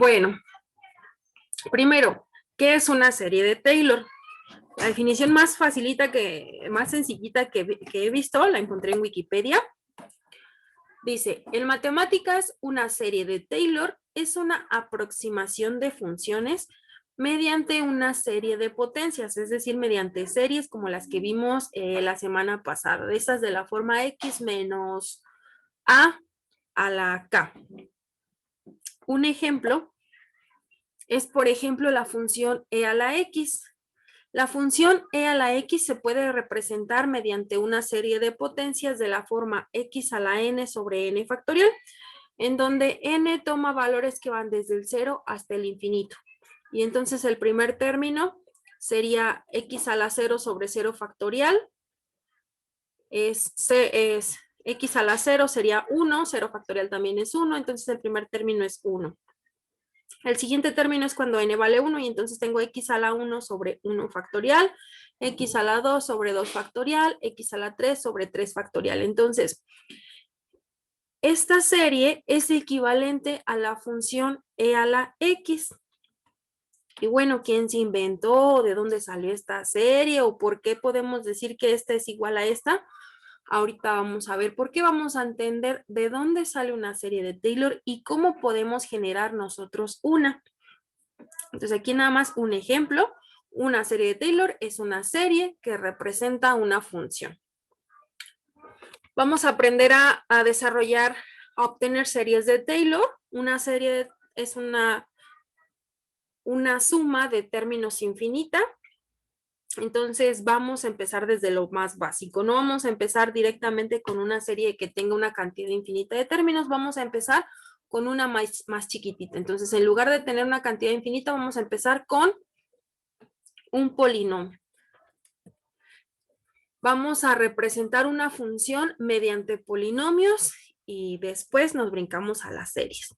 Bueno, primero, ¿qué es una serie de Taylor? La definición más facilita más sencillita que he visto, la encontré en Wikipedia. Dice, en matemáticas, una serie de Taylor es una aproximación de funciones mediante una serie de potencias, es decir, mediante series como las que vimos la semana pasada, esas de la forma x menos a la k. Un ejemplo es, por ejemplo, la función e a la x. La función e a la x se puede representar mediante una serie de potencias de la forma x a la n sobre n factorial, en donde n toma valores que van desde el 0 hasta el infinito. Y entonces el primer término sería x a la 0 sobre 0 factorial. Es x a la 0 sería 1, 0 factorial también es 1, entonces el primer término es 1. El siguiente término es cuando n vale 1 y entonces tengo x a la 1 sobre 1 factorial, x a la 2 sobre 2 factorial, x a la 3 sobre 3 factorial. Entonces, esta serie es equivalente a la función e a la x. Y bueno, ¿quién se inventó? ¿De dónde salió esta serie? ¿O por qué podemos decir que esta es igual a esta? Ahorita vamos a ver por qué vamos a entender de dónde sale una serie de Taylor y cómo podemos generar nosotros una. Entonces aquí nada más un ejemplo. Una serie de Taylor es una serie que representa una función. Vamos a aprender a desarrollar, a obtener series de Taylor. Una serie es una suma de términos infinita. Entonces vamos a empezar desde lo más básico. No vamos a empezar directamente con una serie que tenga una cantidad infinita de términos. Vamos a empezar con una más chiquitita. Entonces, en lugar de tener una cantidad infinita, vamos a empezar con un polinomio. Vamos a representar una función mediante polinomios y después nos brincamos a las series.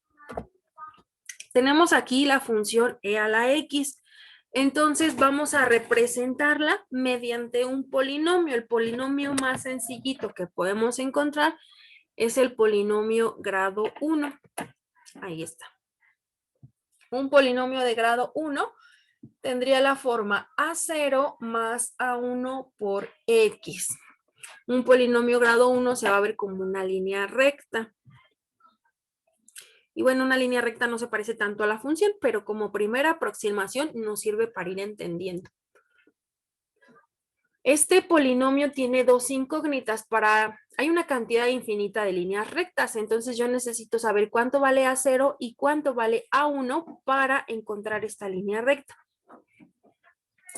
Tenemos aquí la función e a la x. Entonces vamos a representarla mediante un polinomio. El polinomio más sencillito que podemos encontrar es el polinomio grado 1. Ahí está. Un polinomio de grado 1 tendría la forma a0 más a1 por x. Un polinomio grado 1 se va a ver como una línea recta. Y bueno, una línea recta no se parece tanto a la función, pero como primera aproximación nos sirve para ir entendiendo. Este polinomio tiene dos incógnitas. Hay una cantidad infinita de líneas rectas, entonces yo necesito saber cuánto vale a0 y cuánto vale a1 para encontrar esta línea recta.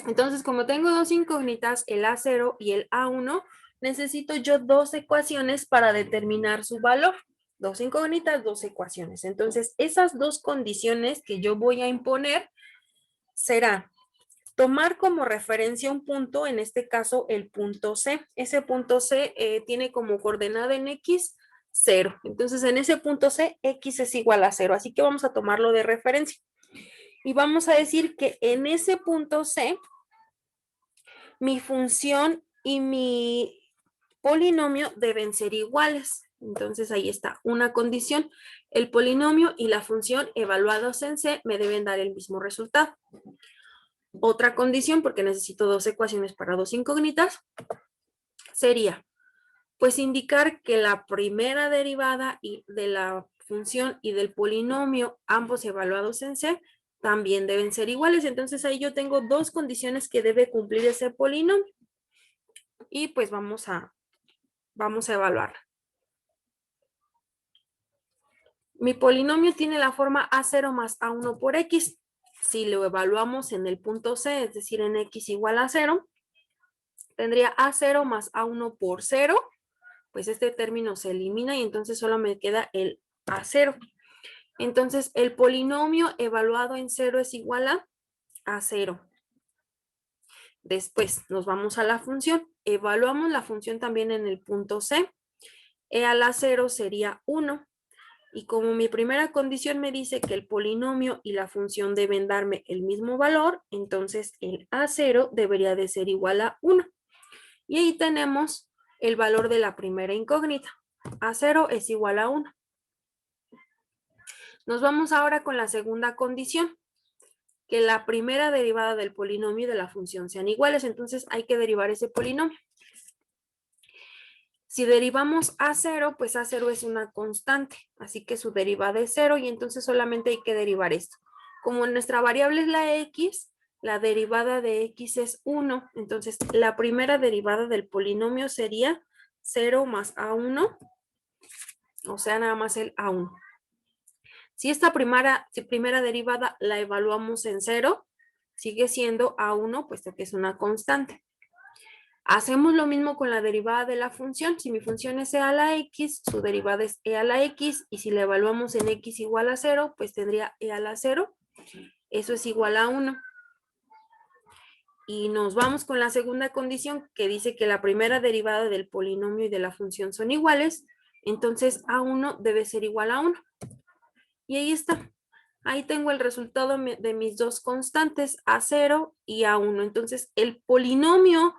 Entonces, como tengo dos incógnitas, el a0 y el a1, necesito yo dos ecuaciones para determinar su valor. Dos incógnitas, dos ecuaciones. Entonces, esas dos condiciones que yo voy a imponer serán tomar como referencia un punto, en este caso el punto C. Ese punto C tiene como coordenada en X 0. Entonces, en ese punto C, X es igual a 0. Así que vamos a tomarlo de referencia. Y vamos a decir que en ese punto C, mi función y mi polinomio deben ser iguales. Entonces ahí está una condición. El polinomio y la función evaluados en C me deben dar el mismo resultado. Otra condición, porque necesito dos ecuaciones para dos incógnitas, sería pues indicar que la primera derivada de la función y del polinomio, ambos evaluados en C, también deben ser iguales. Entonces ahí yo tengo dos condiciones que debe cumplir ese polinomio. Y pues vamos a evaluarla. Mi polinomio tiene la forma a0 más a1 por x. Si lo evaluamos en el punto C, es decir, en x igual a 0, tendría a0 más a1 por 0. Pues este término se elimina y entonces solo me queda el a0. Entonces, el polinomio evaluado en 0 es igual a 0. Después nos vamos a la función. Evaluamos la función también en el punto C. E a la 0 sería 1. Y como mi primera condición me dice que el polinomio y la función deben darme el mismo valor, entonces el a0 debería de ser igual a 1. Y ahí tenemos el valor de la primera incógnita. A0 es igual a 1. Nos vamos ahora con la segunda condición, que la primera derivada del polinomio y de la función sean iguales, entonces hay que derivar ese polinomio. Si derivamos A0, pues A0 es una constante, así que su derivada es 0 y entonces solamente hay que derivar esto. Como nuestra variable es la X, la derivada de X es 1, entonces la primera derivada del polinomio sería 0 más A1, o sea, nada más el A1. Si esta primera derivada la evaluamos en 0, sigue siendo A1, puesto que es una constante. Hacemos lo mismo con la derivada de la función. Si mi función es e a la x, su derivada es e a la x, y si la evaluamos en x igual a 0, pues tendría e a la 0. Eso es igual a 1. Y nos vamos con la segunda condición, que dice que la primera derivada del polinomio y de la función son iguales. Entonces A1 debe ser igual a 1. Y ahí está. Ahí tengo el resultado de mis dos constantes, A0 y A1. Entonces el polinomio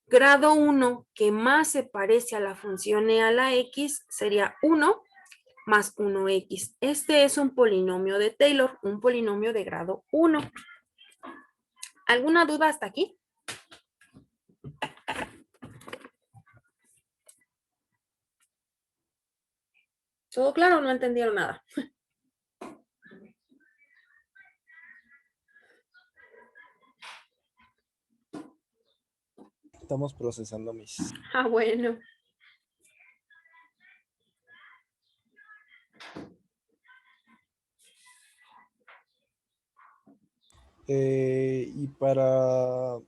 grado 1 que más se parece a la función e a la x sería 1 más 1x. Este es un polinomio de Taylor, un polinomio de grado 1. ¿Alguna duda hasta aquí? ¿Todo claro? No entendieron nada. Estamos procesando mis... Ah, bueno. y para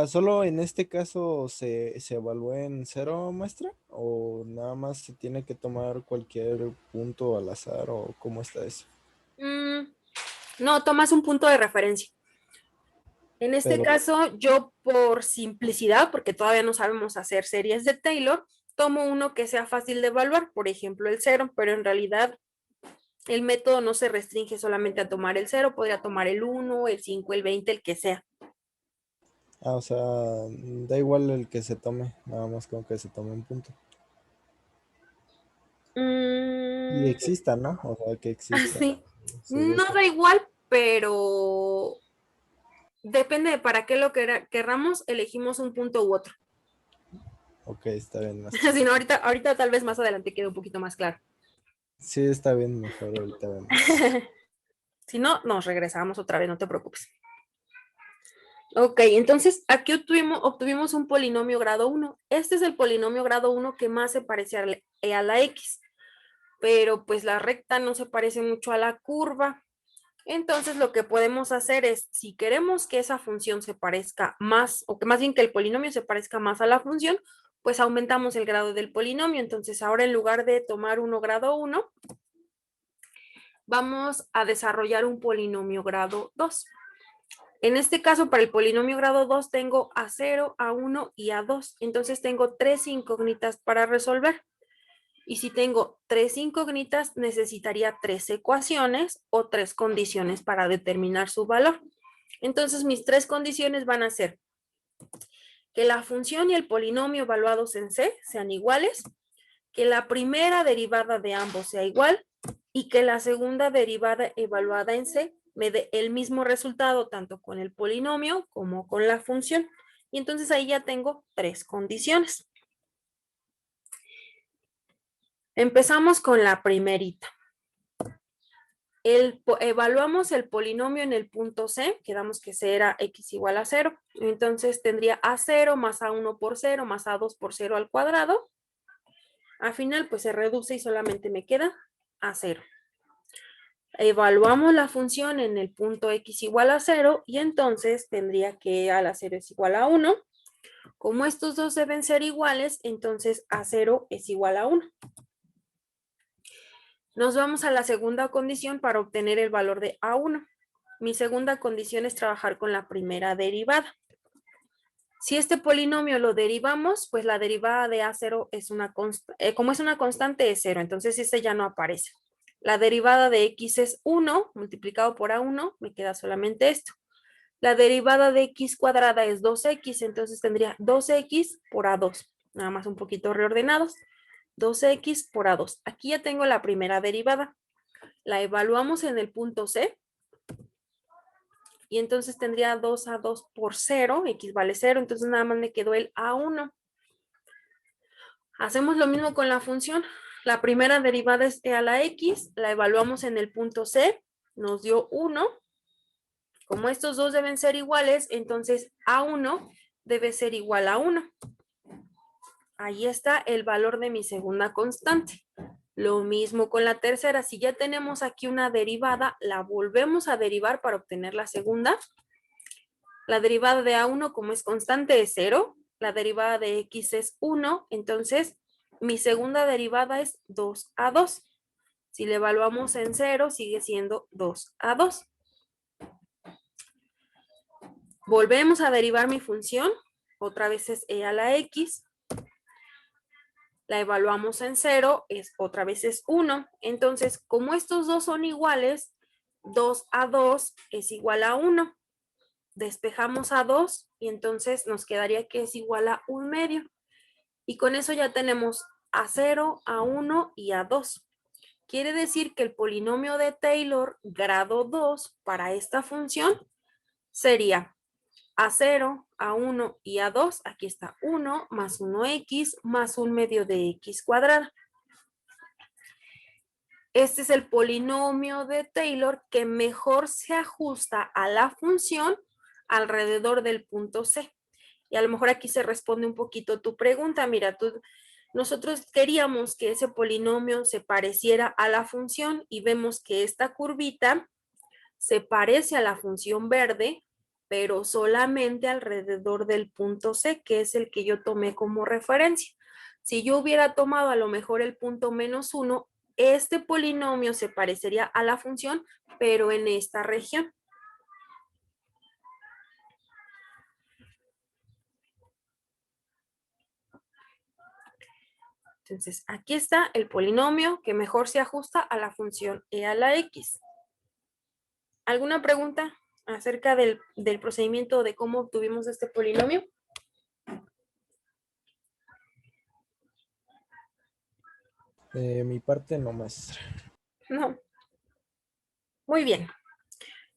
solo en este caso se evalúa en 0, maestra, o nada más se tiene que tomar cualquier punto al azar, o cómo está eso. No, tomas un punto de referencia. En este Pero, caso, yo por simplicidad, porque todavía no sabemos hacer series de Taylor, tomo uno que sea fácil de evaluar, por ejemplo el 0, pero en realidad el método no se restringe solamente a tomar el 0, podría tomar el 1, el 5, el 20, el que sea. o sea, da igual el que se tome, nada más con que se tome un punto. Y exista, ¿no? O sea, que exista. Sí, Su de no eso. da igual, pero depende de para qué lo querramos, elegimos un punto u otro. Ok, está bien, maestra. Si no, ahorita tal vez más adelante quede un poquito más claro. Sí, está bien, mejor ahorita vemos. Si no, nos regresamos otra vez, no te preocupes. Ok, entonces aquí obtuvimos un polinomio grado 1. Este es el polinomio grado 1 que más se parece a la x, pero pues la recta no se parece mucho a la curva. Entonces lo que podemos hacer es, si queremos que esa función se parezca más, o que más bien que el polinomio se parezca más a la función, pues aumentamos el grado del polinomio. Entonces ahora en lugar de tomar 1 grado 1, vamos a desarrollar un polinomio grado 2. En este caso, para el polinomio grado 2 tengo A0, A1 y A2. Entonces tengo 3 incógnitas para resolver. Y si tengo 3 incógnitas, necesitaría 3 ecuaciones o 3 condiciones para determinar su valor. Entonces mis 3 condiciones van a ser que la función y el polinomio evaluados en C sean iguales, que la primera derivada de ambos sea igual y que la segunda derivada evaluada en C me dé el mismo resultado tanto con el polinomio como con la función. Y entonces ahí ya tengo 3 condiciones. Empezamos con la primerita. Evaluamos el polinomio en el punto C, quedamos que C era x igual a 0, entonces tendría A0 más A1 por 0 más A2 por 0 al cuadrado. Al final pues se reduce y solamente me queda A0. Evaluamos la función en el punto x igual a 0 y entonces tendría que a la 0 es igual a 1. Como estos dos deben ser iguales, entonces A0 es igual a 1. Nos vamos a la segunda condición para obtener el valor de A1. Mi segunda condición es trabajar con la primera derivada. Si este polinomio lo derivamos, pues la derivada de A0 es una constante, como es una constante es 0, entonces este ya no aparece. La derivada de x es 1, multiplicado por A1, me queda solamente esto. La derivada de x cuadrada es 2x, entonces tendría 2x por A2, nada más un poquito reordenados. 2x por A2. Aquí ya tengo la primera derivada. La evaluamos en el punto C. Y entonces tendría 2A2 por 0, x vale 0, entonces nada más me quedó el A1. Hacemos lo mismo con la función. La primera derivada es e a la x, la evaluamos en el punto C, nos dio 1. Como estos dos deben ser iguales, entonces A1 debe ser igual a 1. Ahí está el valor de mi segunda constante. Lo mismo con la tercera. Si ya tenemos aquí una derivada, la volvemos a derivar para obtener la segunda. La derivada de A1, como es constante, es 0. La derivada de X es 1. Entonces, mi segunda derivada es 2A2. Si le evaluamos en 0, sigue siendo 2A2. Volvemos a derivar mi función. Otra vez es e a la X. La evaluamos en 0, otra vez es 1. Entonces, como estos dos son iguales, 2A2 es igual a 1. Despejamos a 2 y entonces nos quedaría que es igual a 1/2. Y con eso ya tenemos a 0, a 1 y a 2. Quiere decir que el polinomio de Taylor grado 2 para esta función sería a 0, a 1 y a 2. Aquí está 1 más 1x más 1/2 de x cuadrada. Este es el polinomio de Taylor que mejor se ajusta a la función alrededor del punto C. Y a lo mejor aquí se responde un poquito tu pregunta. Mira, nosotros queríamos que ese polinomio se pareciera a la función y vemos que esta curvita se parece a la función verde, pero solamente alrededor del punto C, que es el que yo tomé como referencia. Si yo hubiera tomado a lo mejor el punto -1, este polinomio se parecería a la función, pero en esta región. Entonces, aquí está el polinomio que mejor se ajusta a la función e a la x. ¿Alguna pregunta acerca del procedimiento de cómo obtuvimos este polinomio? De mi parte no, maestra. No. Muy bien.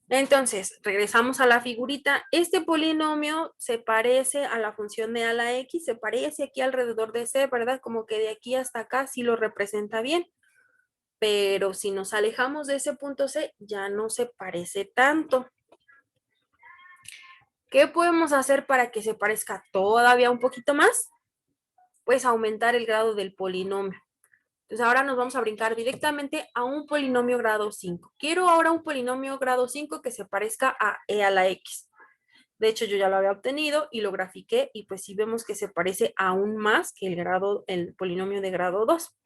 Entonces, regresamos a la figurita. Este polinomio se parece a la función de a la x, se parece aquí alrededor de c, ¿verdad? Como que de aquí hasta acá sí lo representa bien. Pero si nos alejamos de ese punto c, ya no se parece tanto. ¿Qué podemos hacer para que se parezca todavía un poquito más? Pues aumentar el grado del polinomio. Entonces ahora nos vamos a brincar directamente a un polinomio grado 5. Quiero ahora un polinomio grado 5 que se parezca a e a la x. De hecho, yo ya lo había obtenido y lo grafiqué y pues sí vemos que se parece aún más que el polinomio de grado 2.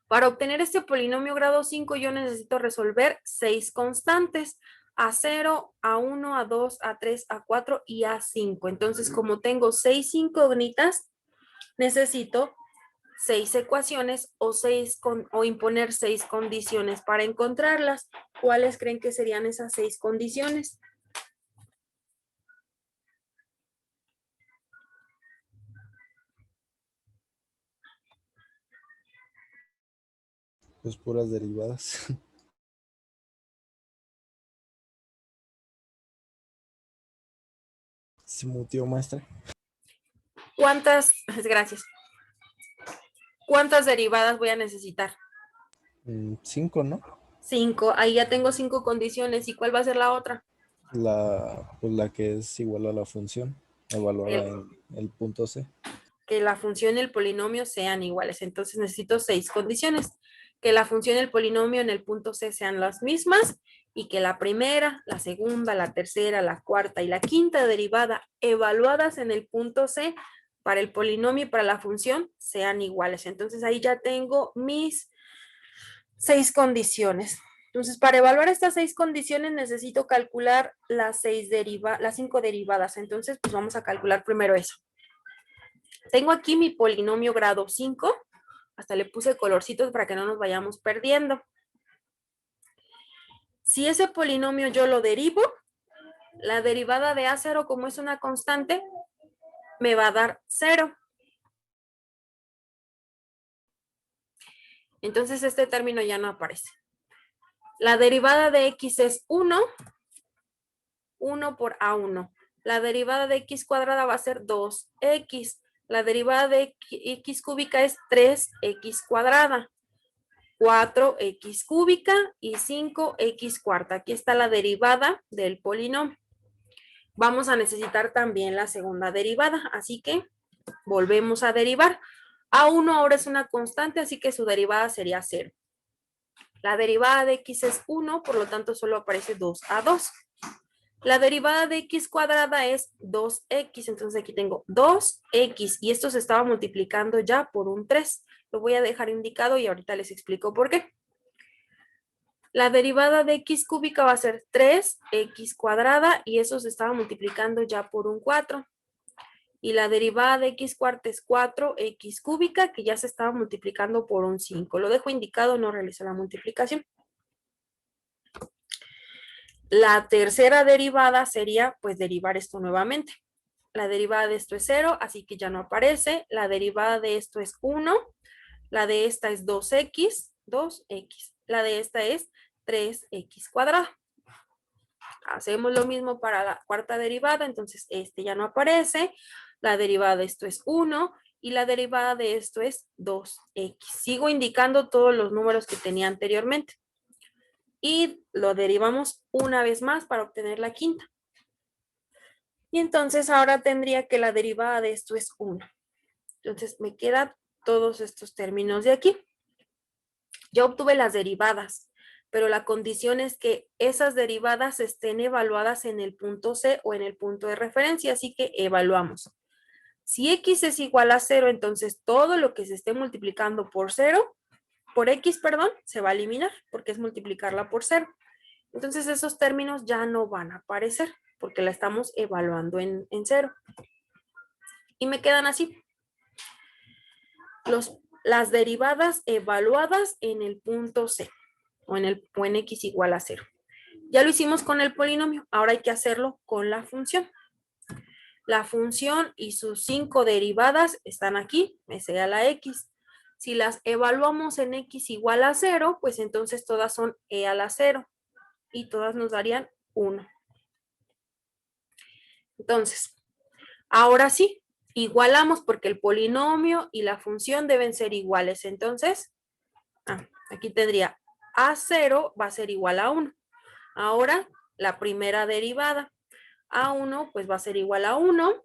Para obtener este polinomio grado 5 yo necesito resolver 6 constantes. A0, A1, A2, A3, A4 y A5. Entonces, como tengo 6 incógnitas, necesito 6 ecuaciones o imponer 6 condiciones para encontrarlas. ¿Cuáles creen que serían esas 6 condiciones? Pues puras derivadas. Se mutió, maestra. ¿Cuántas? Gracias. ¿Cuántas derivadas voy a necesitar? 5, ¿no? 5. Ahí ya tengo 5 condiciones. ¿Y cuál va a ser la otra? Pues la que es igual a la función, evaluada en el punto C. Que la función y el polinomio sean iguales. Entonces necesito 6 condiciones. Que la función y el polinomio en el punto C sean las mismas y que la primera, la segunda, la tercera, la cuarta y la quinta derivada evaluadas en el punto C para el polinomio y para la función sean iguales. Entonces ahí ya tengo mis 6 condiciones. Entonces, para evaluar estas 6 condiciones necesito calcular las 5 derivadas. Entonces, pues vamos a calcular primero eso. Tengo aquí mi polinomio grado 5. Hasta le puse colorcitos para que no nos vayamos perdiendo. Si ese polinomio yo lo derivo, la derivada de A0, como es una constante, me va a dar 0. Entonces este término ya no aparece. La derivada de x es 1 por A1. La derivada de x cuadrada va a ser 2x. La derivada de x cúbica es 3x cuadrada. 4x cúbica y 5x cuarta. Aquí está la derivada del polinomio. Vamos a necesitar también la segunda derivada, así que volvemos a derivar. A1 ahora es una constante, así que su derivada sería 0. La derivada de x es 1, por lo tanto solo aparece 2A2. La derivada de x cuadrada es 2x, entonces aquí tengo 2x y esto se estaba multiplicando ya por un 3. Lo voy a dejar indicado y ahorita les explico por qué. La derivada de x cúbica va a ser 3x cuadrada y eso se estaba multiplicando ya por un 4. Y la derivada de x cuarta es 4x cúbica que ya se estaba multiplicando por un 5. Lo dejo indicado, no realizo la multiplicación. La tercera derivada sería pues derivar esto nuevamente. La derivada de esto es 0, así que ya no aparece. La derivada de esto es 1. La de esta es 2x. La de esta es 3x cuadrada. Hacemos lo mismo para la cuarta derivada, entonces este ya no aparece. La derivada de esto es 1 y la derivada de esto es 2x. Sigo indicando todos los números que tenía anteriormente. Y lo derivamos una vez más para obtener la quinta. Y entonces ahora tendría que la derivada de esto es 1. Entonces me quedan todos estos términos de aquí. Ya obtuve las derivadas, pero la condición es que esas derivadas estén evaluadas en el punto C o en el punto de referencia, así que evaluamos. Si x es igual a 0, entonces todo lo que se esté multiplicando por 0, por x, perdón, se va a eliminar porque es multiplicarla por 0. Entonces esos términos ya no van a aparecer porque la estamos evaluando en 0. Y me quedan así. Las derivadas evaluadas en el punto C o en x igual a 0. Ya lo hicimos con el polinomio, ahora hay que hacerlo con la función. La función y sus 5 derivadas están aquí, me sea la x. Si las evaluamos en x igual a 0, pues entonces todas son e a la 0 y todas nos darían 1. Entonces, ahora sí, igualamos porque el polinomio y la función deben ser iguales. Entonces, aquí tendría a0 va a ser igual a 1. Ahora, la primera derivada. A1 pues va a ser igual a 1.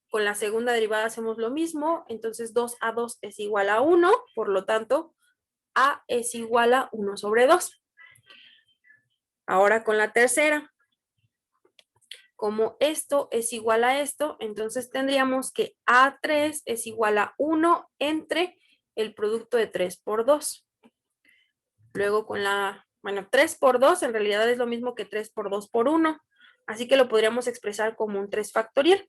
Con la segunda derivada hacemos lo mismo. Entonces 2A2 es igual a 1. Por lo tanto, A es igual a 1 sobre 2. Ahora con la tercera. Como esto es igual a esto, entonces tendríamos que A3 es igual a 1 entre el producto de 3 por 2. Luego con la, 3 por 2 en realidad es lo mismo que 3 por 2 por 1. Así que lo podríamos expresar como un 3 factorial.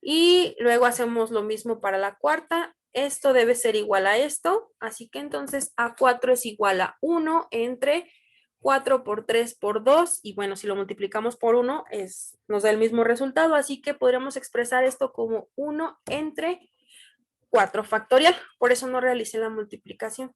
Y luego hacemos lo mismo para la cuarta. Esto debe ser igual a esto. Así que entonces A4 es igual a 1 entre 4 por 3 por 2. Y bueno, si lo multiplicamos por 1 nos da el mismo resultado. Así que podríamos expresar esto como 1 entre 4 factorial. Por eso no realicé la multiplicación.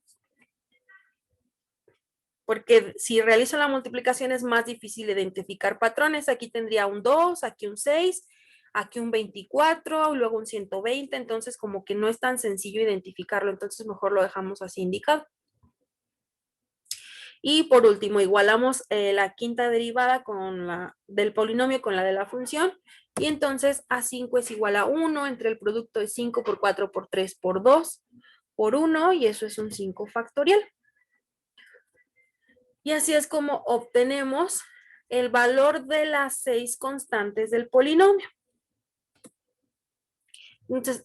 Porque si realizo la multiplicación es más difícil identificar patrones. Aquí tendría un 2, aquí un 6, aquí un 24, luego un 120, entonces como que no es tan sencillo identificarlo, entonces mejor lo dejamos así indicado. Y por último, igualamos la quinta derivada con la del polinomio con la de la función, y entonces A5 es igual a 1 entre el producto de 5 por 4 por 3 por 2 por 1, y eso es un 5 factorial. Y así es como obtenemos el valor de las 6 constantes del polinomio.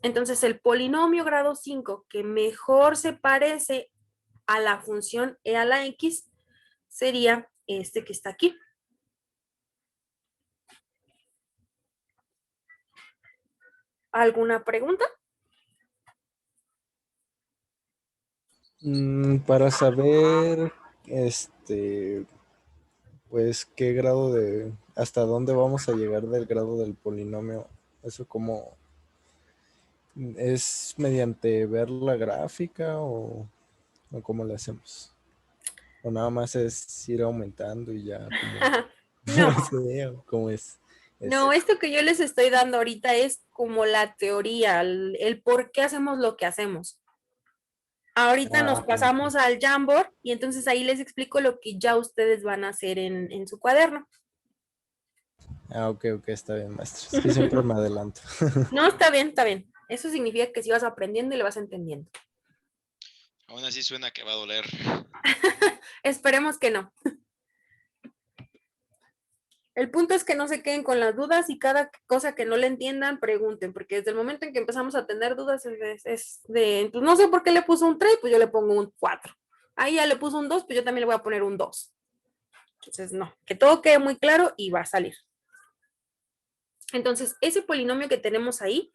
Entonces, el polinomio grado 5 que mejor se parece a la función e a la x sería este que está aquí. ¿Alguna pregunta? Para saber, pues, qué grado hasta dónde vamos a llegar del grado del polinomio, eso ¿Es mediante ver la gráfica o cómo le hacemos? ¿O nada más es ir aumentando y ya como, No, no sé, o cómo es eso? no, esto que yo les estoy dando ahorita es como la teoría, el por qué hacemos lo que hacemos. Ahorita Ah, nos ok, ok. pasamos al Jamboard y entonces ahí les explico lo que ya ustedes van a hacer en su cuaderno. Ah, ok, ok, está bien, maestro. Es que siempre me adelanto. No, está bien, está bien. Eso significa que si vas aprendiendo y le vas entendiendo. Aún así suena que va a doler. Esperemos que no. El punto es que no se queden con las dudas y cada cosa que no le entiendan, pregunten, porque desde el momento en que empezamos a tener dudas es de, pues no sé por qué le puso un 3, pues yo le pongo un 4. Ahí ya le puso un 2, pues yo también le voy a poner un 2. Entonces, no, que todo quede muy claro y va a salir. Entonces, ese polinomio que tenemos ahí,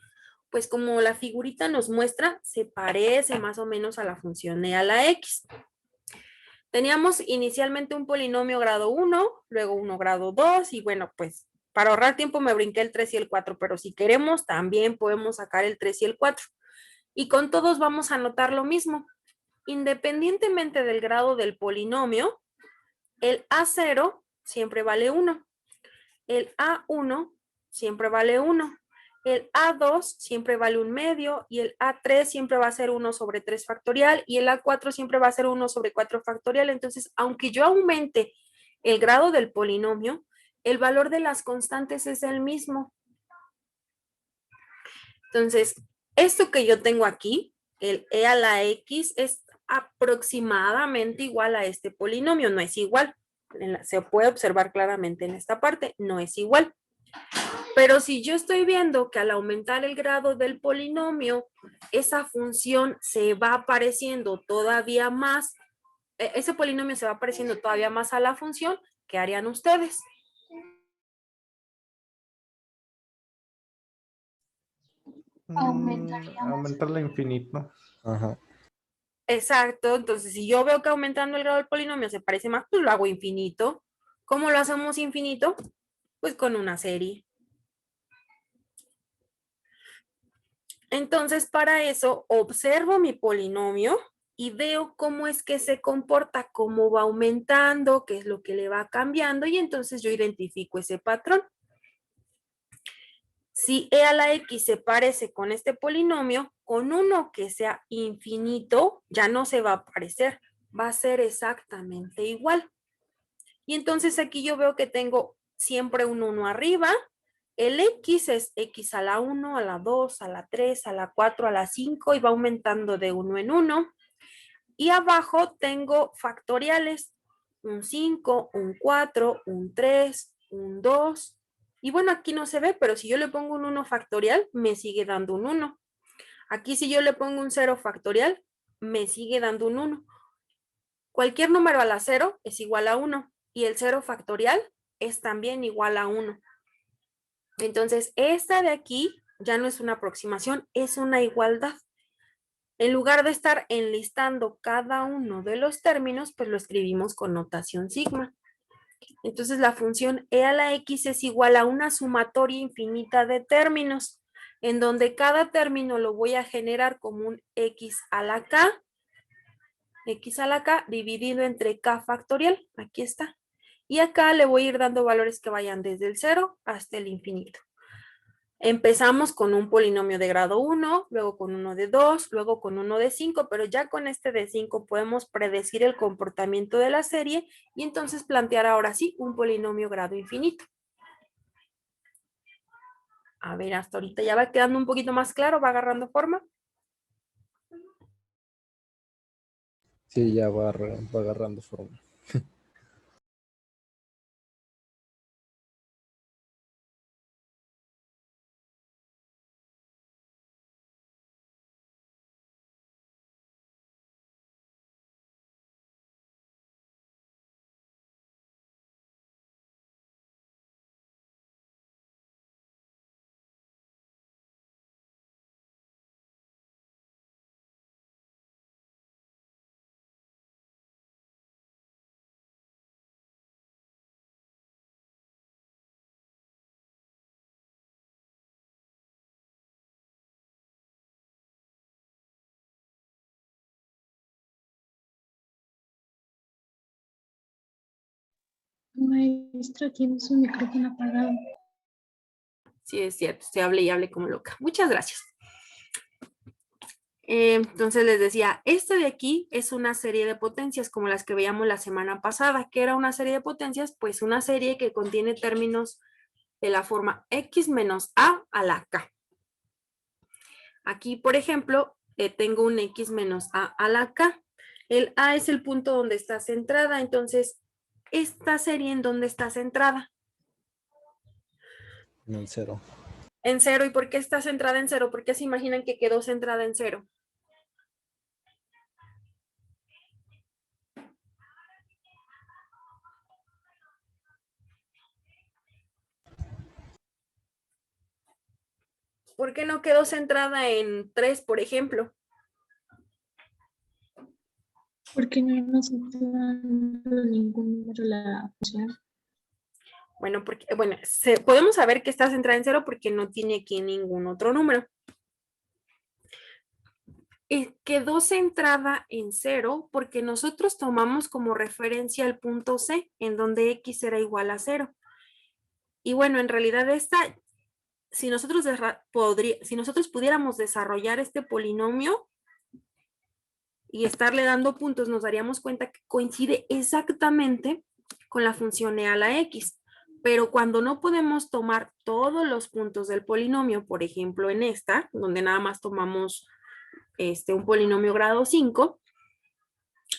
pues como la figurita nos muestra, se parece más o menos a la función e a la x. Teníamos inicialmente un polinomio grado 1, luego uno grado 2 y bueno, pues para ahorrar tiempo me brinqué el 3 y el 4, pero si queremos también podemos sacar el 3 y el 4. Y con todos vamos a notar lo mismo. Independientemente del grado del polinomio, el A0 siempre vale 1, el A1 siempre vale 1, el A2 siempre vale un medio y el A3 siempre va a ser 1 sobre 3 factorial y el A4 siempre va a ser 1 sobre 4 factorial. Entonces, aunque yo aumente el grado del polinomio, el valor de las constantes es el mismo. Entonces, esto que yo tengo aquí, el e a la x, es aproximadamente igual a este polinomio, no es igual. Se puede observar claramente en esta parte, no es igual. Pero si yo estoy viendo que al aumentar el grado del polinomio, esa función se va pareciendo todavía más, ese polinomio se va pareciendo todavía más a la función, ¿qué harían ustedes? Aumentarla a infinito. Ajá. Exacto, entonces si yo veo que aumentando el grado del polinomio se parece más, pues lo hago infinito. ¿Cómo lo hacemos infinito? Pues con una serie. Entonces, para eso, observo mi polinomio y veo cómo es que se comporta, cómo va aumentando, qué es lo que le va cambiando, y entonces yo identifico ese patrón. Si e a la x se parece con este polinomio, con uno que sea infinito, ya no se va a parecer, va a ser exactamente igual. Y entonces aquí yo veo que tengo siempre un 1 arriba. El x es x a la 1, a la 2, a la 3, a la 4, a la 5 y va aumentando de 1 en 1. Y abajo tengo factoriales, un 5, un 4, un 3, un 2. Y bueno, aquí no se ve, pero si yo le pongo un 1 factorial, me sigue dando un 1. Aquí si yo le pongo un 0 factorial, me sigue dando un 1. Cualquier número a la 0 es igual a 1 y el 0 factorial es también igual a 1. Entonces, esta de aquí ya no es una aproximación, es una igualdad. En lugar de estar enlistando cada uno de los términos, pues lo escribimos con notación sigma. Entonces, la función e a la x es igual a una sumatoria infinita de términos, en donde cada término lo voy a generar como un x a la k dividido entre k factorial, aquí está. Y acá le voy a ir dando valores que vayan desde el 0 hasta el infinito. Empezamos con un polinomio de grado 1, luego con uno de 2, luego con uno de 5, pero ya con este de 5 podemos predecir el comportamiento de la serie y entonces plantear ahora sí un polinomio grado infinito. A ver, hasta ahorita ya va quedando un poquito más claro, va agarrando forma. Sí, ya va agarrando forma. Maestra, tiene su micrófono apagado. Sí, es cierto, se hable y hable como loca. Muchas gracias. Entonces les decía, este de aquí es una serie de potencias como las que veíamos la semana pasada. ¿Qué era una serie de potencias? Pues una serie que contiene términos de la forma x menos a la k. Aquí, por ejemplo, tengo un x menos a la k. El a es el punto donde está centrada. Entonces, esta serie, ¿en dónde está centrada? En el 0. En 0. ¿Y por qué está centrada en 0? ¿Por qué se imaginan que quedó centrada en 0? ¿Por qué no quedó centrada en 3, por ejemplo? Porque no nos está dando ningún número la función. Bueno, podemos saber que está centrada en 0 porque no tiene aquí ningún otro número. Quedó centrada en 0 porque nosotros tomamos como referencia el punto C, en donde x era igual a 0. Y bueno, en realidad si nosotros pudiéramos desarrollar este polinomio y estarle dando puntos, nos daríamos cuenta que coincide exactamente con la función e a la x. Pero cuando no podemos tomar todos los puntos del polinomio, por ejemplo en esta, donde nada más tomamos un polinomio grado 5,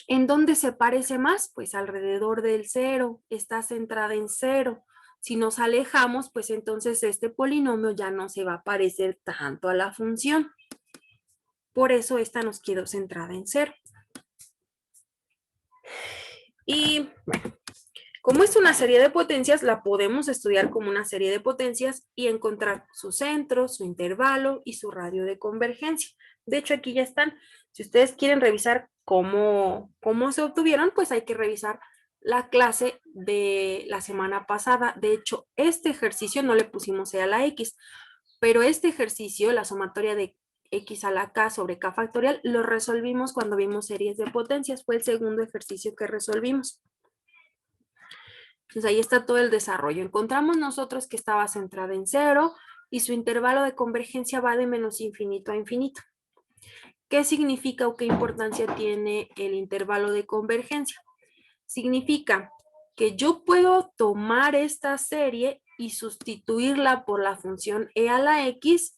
¿en dónde se parece más? Pues alrededor del 0, está centrada en 0. Si nos alejamos, pues entonces este polinomio ya no se va a parecer tanto a la función. Por eso esta nos quedó centrada en 0. Y bueno, como es una serie de potencias, la podemos estudiar como una serie de potencias y encontrar su centro, su intervalo y su radio de convergencia. De hecho, aquí ya están. Si ustedes quieren revisar cómo se obtuvieron, pues hay que revisar la clase de la semana pasada. De hecho, este ejercicio no le pusimos e a la x, pero este ejercicio, la sumatoria de x a la k sobre k factorial, lo resolvimos cuando vimos series de potencias. Fue el segundo ejercicio que resolvimos. Entonces ahí está todo el desarrollo. Encontramos nosotros que estaba centrada en 0 y su intervalo de convergencia va de menos infinito a infinito. ¿Qué significa o qué importancia tiene el intervalo de convergencia? Significa que yo puedo tomar esta serie y sustituirla por la función e a la x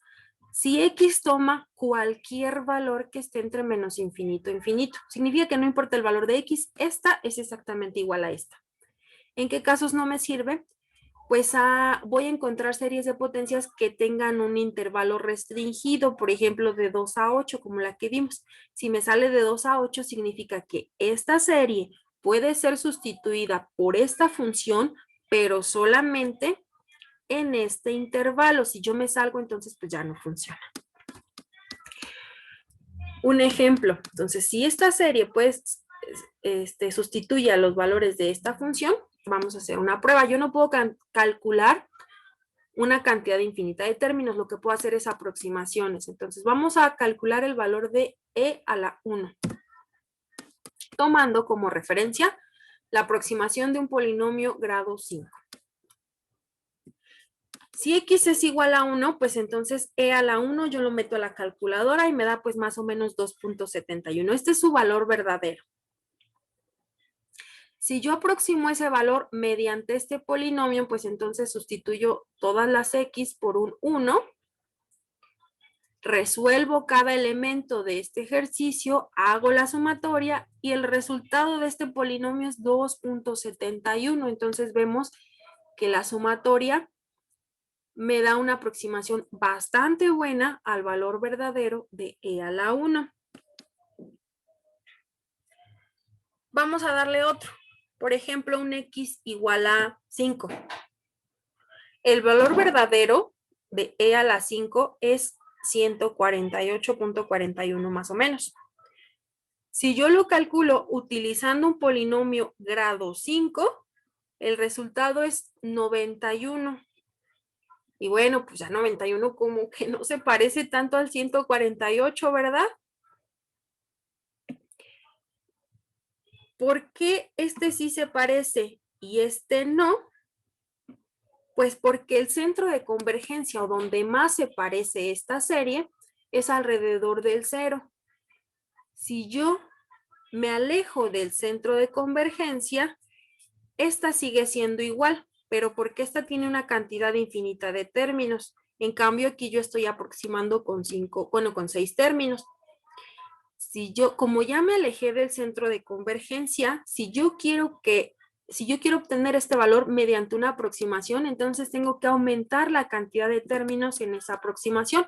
si x toma cualquier valor que esté entre menos infinito e infinito. Significa que no importa el valor de x, esta es exactamente igual a esta. ¿En qué casos no me sirve? Pues voy a encontrar series de potencias que tengan un intervalo restringido, por ejemplo, de 2 a 8, como la que vimos. Si me sale de 2 a 8, significa que esta serie puede ser sustituida por esta función, pero solamente en este intervalo. Si yo me salgo, entonces pues ya no funciona. Un ejemplo, entonces, si esta serie pues sustituye a los valores de esta función, vamos a hacer una prueba. Yo no puedo calcular una cantidad infinita de términos, lo que puedo hacer es aproximaciones. Entonces, vamos a calcular el valor de e a la 1, tomando como referencia la aproximación de un polinomio grado 5. Si x es igual a 1, pues entonces e a la 1 yo lo meto a la calculadora y me da pues más o menos 2.71. Este es su valor verdadero. Si yo aproximo ese valor mediante este polinomio, pues entonces sustituyo todas las x por un 1, resuelvo cada elemento de este ejercicio, hago la sumatoria y el resultado de este polinomio es 2.71. Entonces vemos que la sumatoria me da una aproximación bastante buena al valor verdadero de e a la 1. Vamos a darle otro. Por ejemplo, un x igual a 5. El valor verdadero de e a la 5 es 148.41 más o menos. Si yo lo calculo utilizando un polinomio grado 5, el resultado es 91. Y bueno, pues ya 91 como que no se parece tanto al 148, ¿verdad? ¿Por qué este sí se parece y este no, pues porque el centro de convergencia o donde más se parece esta serie es alrededor del 0. Si yo me alejo del centro de convergencia, esta sigue siendo igual, pero porque esta tiene una cantidad infinita de términos. En cambio, aquí yo estoy aproximando con 6 términos. Como ya me alejé del centro de convergencia, si yo quiero obtener este valor mediante una aproximación, entonces tengo que aumentar la cantidad de términos en esa aproximación.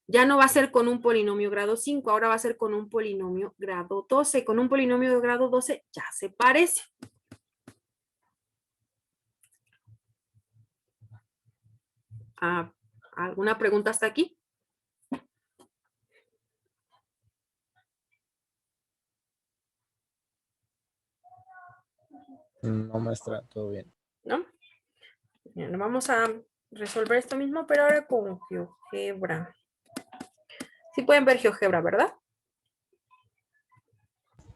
Ya no va a ser con un polinomio grado 5, ahora va a ser con un polinomio grado 12. Con un polinomio de grado 12 ya se parece. ¿Alguna pregunta hasta aquí? No, maestra, todo bien. ¿No? Bien, vamos a resolver esto mismo, pero ahora con GeoGebra. Sí pueden ver GeoGebra, ¿verdad?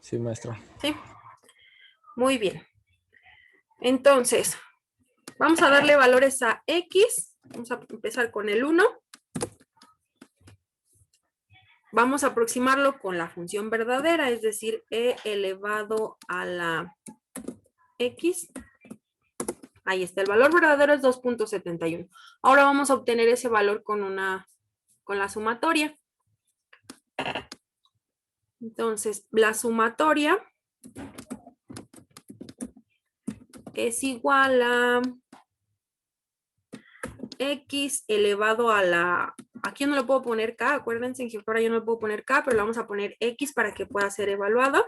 Sí, maestra. Sí. Muy bien. Entonces, vamos a darle valores a X. Vamos a empezar con el 1. Vamos a aproximarlo con la función verdadera, es decir, e elevado a la X. Ahí está, el valor verdadero es 2.71. Ahora vamos a obtener ese valor con la sumatoria. Entonces, la sumatoria es igual a X elevado a la... Aquí no le puedo poner K, acuérdense, en GeoGebra yo no le puedo poner K, pero le vamos a poner X para que pueda ser evaluado.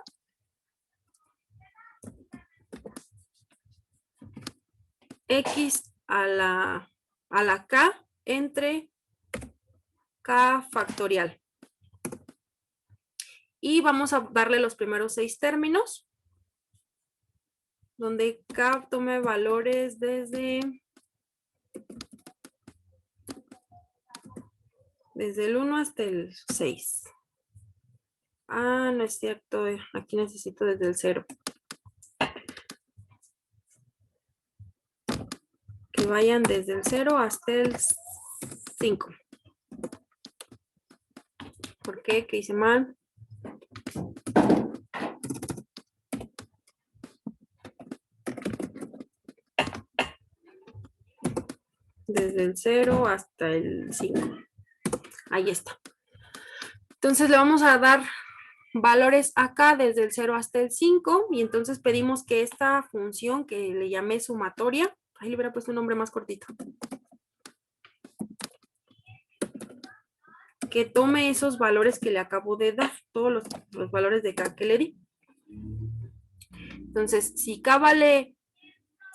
X a la K entre K factorial. Y vamos a darle los primeros 6 términos, donde K tome valores desde el 1 hasta el 6. No es cierto, aquí necesito desde el 0. Que vayan desde el 0 hasta el 5. ¿Por qué? ¿Qué hice mal? Desde el 0 hasta el 5. Ahí está. Entonces le vamos a dar valores acá desde el 0 hasta el 5 y entonces pedimos que esta función que le llamé sumatoria, ahí le hubiera puesto un nombre más cortito, que tome esos valores que le acabo de dar, todos los valores de K que le di. Entonces, si K vale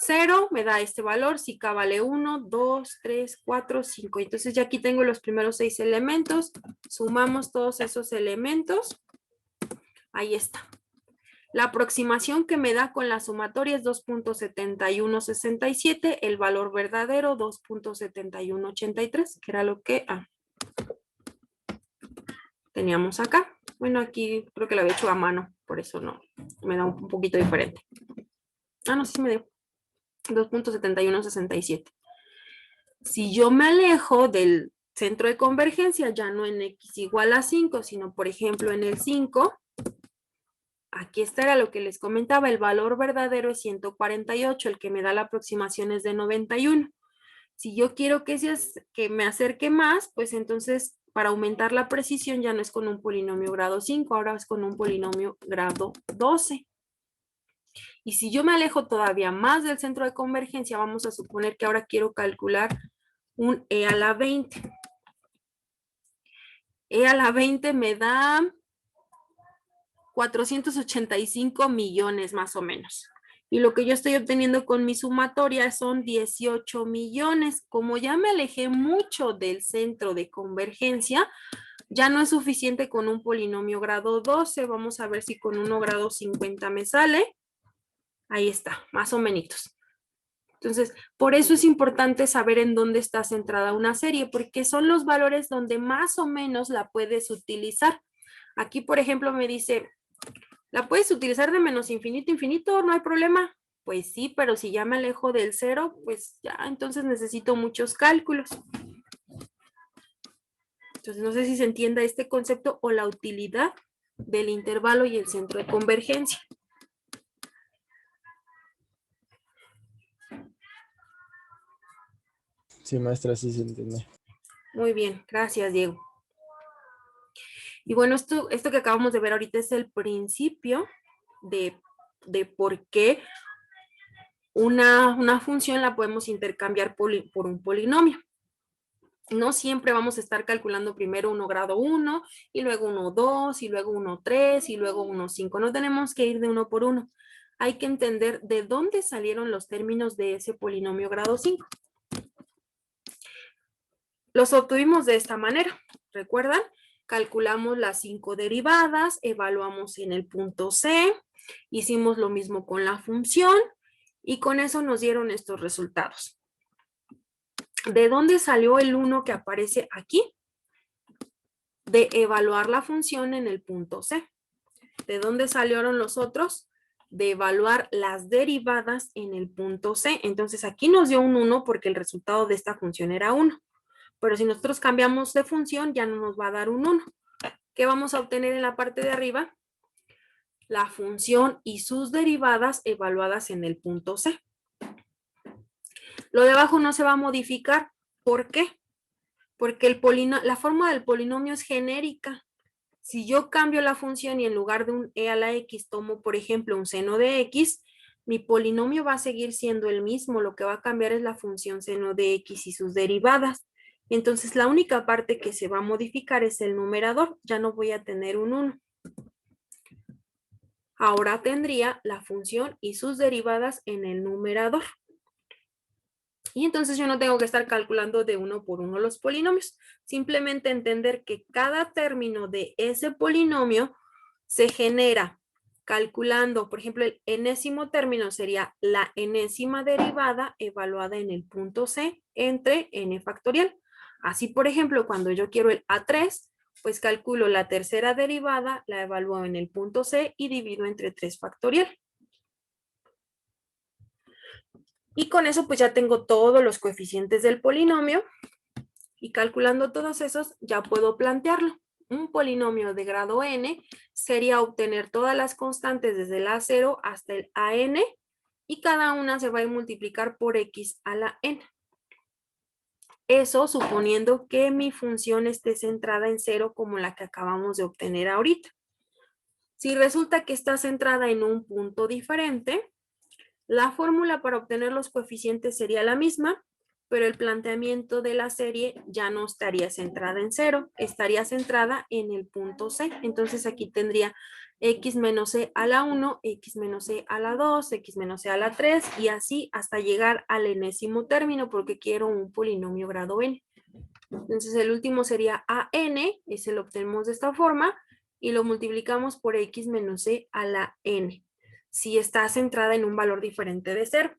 0, me da este valor. Si K vale 1, 2, 3, 4, 5. Entonces ya aquí tengo los primeros 6 elementos. Sumamos todos esos elementos. Ahí está. La aproximación que me da con la sumatoria es 2.7167. El valor verdadero 2.7183, que era lo que teníamos acá. Bueno, aquí creo que lo había hecho a mano, por eso no, me da un poquito diferente. No, sí me dio 2.7167. Si yo me alejo del centro de convergencia, ya no en X igual a 5, sino por ejemplo en el 5, aquí está lo que les comentaba, el valor verdadero es 148, el que me da la aproximación es de 91. Si yo quiero que me acerque más, pues entonces para aumentar la precisión ya no es con un polinomio grado 5, ahora es con un polinomio grado 12. Y si yo me alejo todavía más del centro de convergencia, vamos a suponer que ahora quiero calcular un E a la 20. E a la 20 me da 485 millones más o menos. Y lo que yo estoy obteniendo con mi sumatoria son 18 millones. Como ya me alejé mucho del centro de convergencia, ya no es suficiente con un polinomio grado 12. Vamos a ver si con uno grado 50 me sale. Ahí está, más o menos. Entonces, por eso es importante saber en dónde está centrada una serie, porque son los valores donde más o menos la puedes utilizar. Aquí, por ejemplo, me dice, ¿la puedes utilizar de menos infinito a infinito? No hay problema, Pues sí, pero si ya me alejo del 0, pues ya entonces necesito muchos cálculos. Entonces no sé si se entienda este concepto o la utilidad del intervalo y el centro de convergencia. Sí, maestra, sí se entiende. Muy bien, gracias, Diego. Y bueno, esto que acabamos de ver ahorita es el principio de por qué una función la podemos intercambiar por un polinomio. No siempre vamos a estar calculando primero 1 grado 1 y luego 1, 2 y luego 1, 3 y luego 1, 5. No tenemos que ir de uno por uno. Hay que entender de dónde salieron los términos de ese polinomio grado 5. Los obtuvimos de esta manera. ¿Recuerdan? Calculamos las 5 derivadas, evaluamos en el punto C, hicimos lo mismo con la función y con eso nos dieron estos resultados. ¿De dónde salió el 1 que aparece aquí? De evaluar la función en el punto C. ¿De dónde salieron los otros? De evaluar las derivadas en el punto C. Entonces aquí nos dio un 1 porque el resultado de esta función era 1. Pero si nosotros cambiamos de función ya no nos va a dar un 1. ¿Qué vamos a obtener en la parte de arriba? La función y sus derivadas evaluadas en el punto C. Lo de abajo no se va a modificar. ¿Por qué? Porque la forma del polinomio es genérica. Si yo cambio la función y en lugar de un e a la x tomo, por ejemplo, un seno de x, mi polinomio va a seguir siendo el mismo. Lo que va a cambiar es la función seno de x y sus derivadas. Entonces, la única parte que se va a modificar es el numerador. Ya no voy a tener un 1. Ahora tendría la función y sus derivadas en el numerador. Y entonces yo no tengo que estar calculando de uno por uno los polinomios. Simplemente entender que cada término de ese polinomio se genera calculando, por ejemplo, el enésimo término sería la enésima derivada evaluada en el punto C entre n factorial. Así, por ejemplo, cuando yo quiero el A3, pues calculo la tercera derivada, la evalúo en el punto C y divido entre 3 factorial. Y con eso pues ya tengo todos los coeficientes del polinomio y calculando todos esos ya puedo plantearlo. Un polinomio de grado n sería obtener todas las constantes desde el A0 hasta el AN y cada una se va a multiplicar por x a la n. Eso suponiendo que mi función esté centrada en 0 como la que acabamos de obtener ahorita. Si resulta que está centrada en un punto diferente, la fórmula para obtener los coeficientes sería la misma, pero el planteamiento de la serie ya no estaría centrada en 0, estaría centrada en el punto C. Entonces aquí tendría x menos c a la 1, x menos c a la 2, x menos c a la 3 y así hasta llegar al enésimo término porque quiero un polinomio grado n. Entonces el último sería AN, ese lo obtenemos de esta forma y lo multiplicamos por x menos c a la n. Si está centrada en un valor diferente de 0.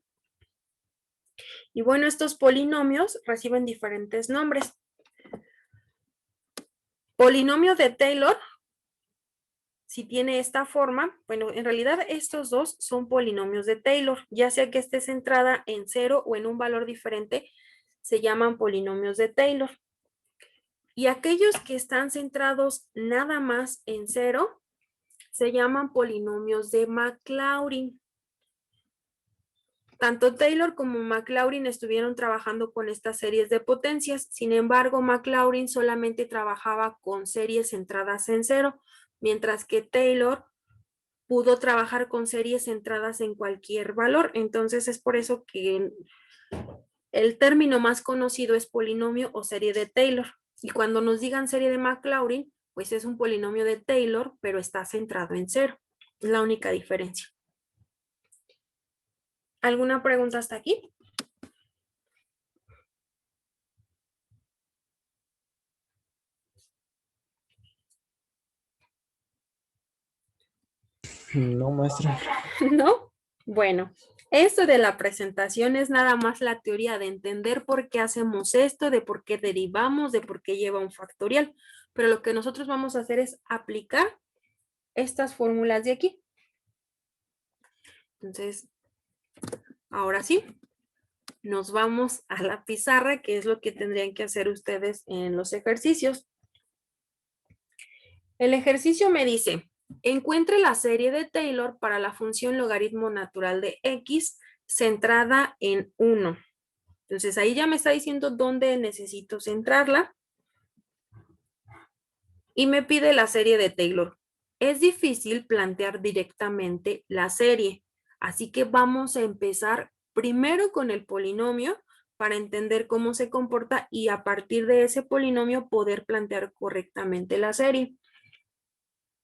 Y bueno, estos polinomios reciben diferentes nombres. Polinomio de Taylor, si tiene esta forma, bueno, en realidad estos dos son polinomios de Taylor, ya sea que esté centrada en 0 o en un valor diferente, se llaman polinomios de Taylor. Y aquellos que están centrados nada más en 0, se llaman polinomios de Maclaurin. Tanto Taylor como Maclaurin estuvieron trabajando con estas series de potencias. Sin embargo, Maclaurin solamente trabajaba con series centradas en 0, mientras que Taylor pudo trabajar con series centradas en cualquier valor. Entonces es por eso que el término más conocido es polinomio o serie de Taylor. Y cuando nos digan serie de Maclaurin, pues es un polinomio de Taylor, pero está centrado en 0. Es la única diferencia. ¿Alguna pregunta hasta aquí? No, maestra. ¿No? Bueno, esto de la presentación es nada más la teoría de entender por qué hacemos esto, de por qué derivamos, de por qué lleva un factorial. Pero lo que nosotros vamos a hacer es aplicar estas fórmulas de aquí. Entonces, Ahora sí, nos vamos a la pizarra, que es lo que tendrían que hacer ustedes en los ejercicios. El ejercicio me dice, encuentre la serie de Taylor para la función logaritmo natural de x centrada en 1. Entonces ahí ya me está diciendo dónde necesito centrarla. Y me pide la serie de Taylor. Es difícil plantear directamente la serie, así que vamos a empezar primero con el polinomio para entender cómo se comporta y a partir de ese polinomio poder plantear correctamente la serie.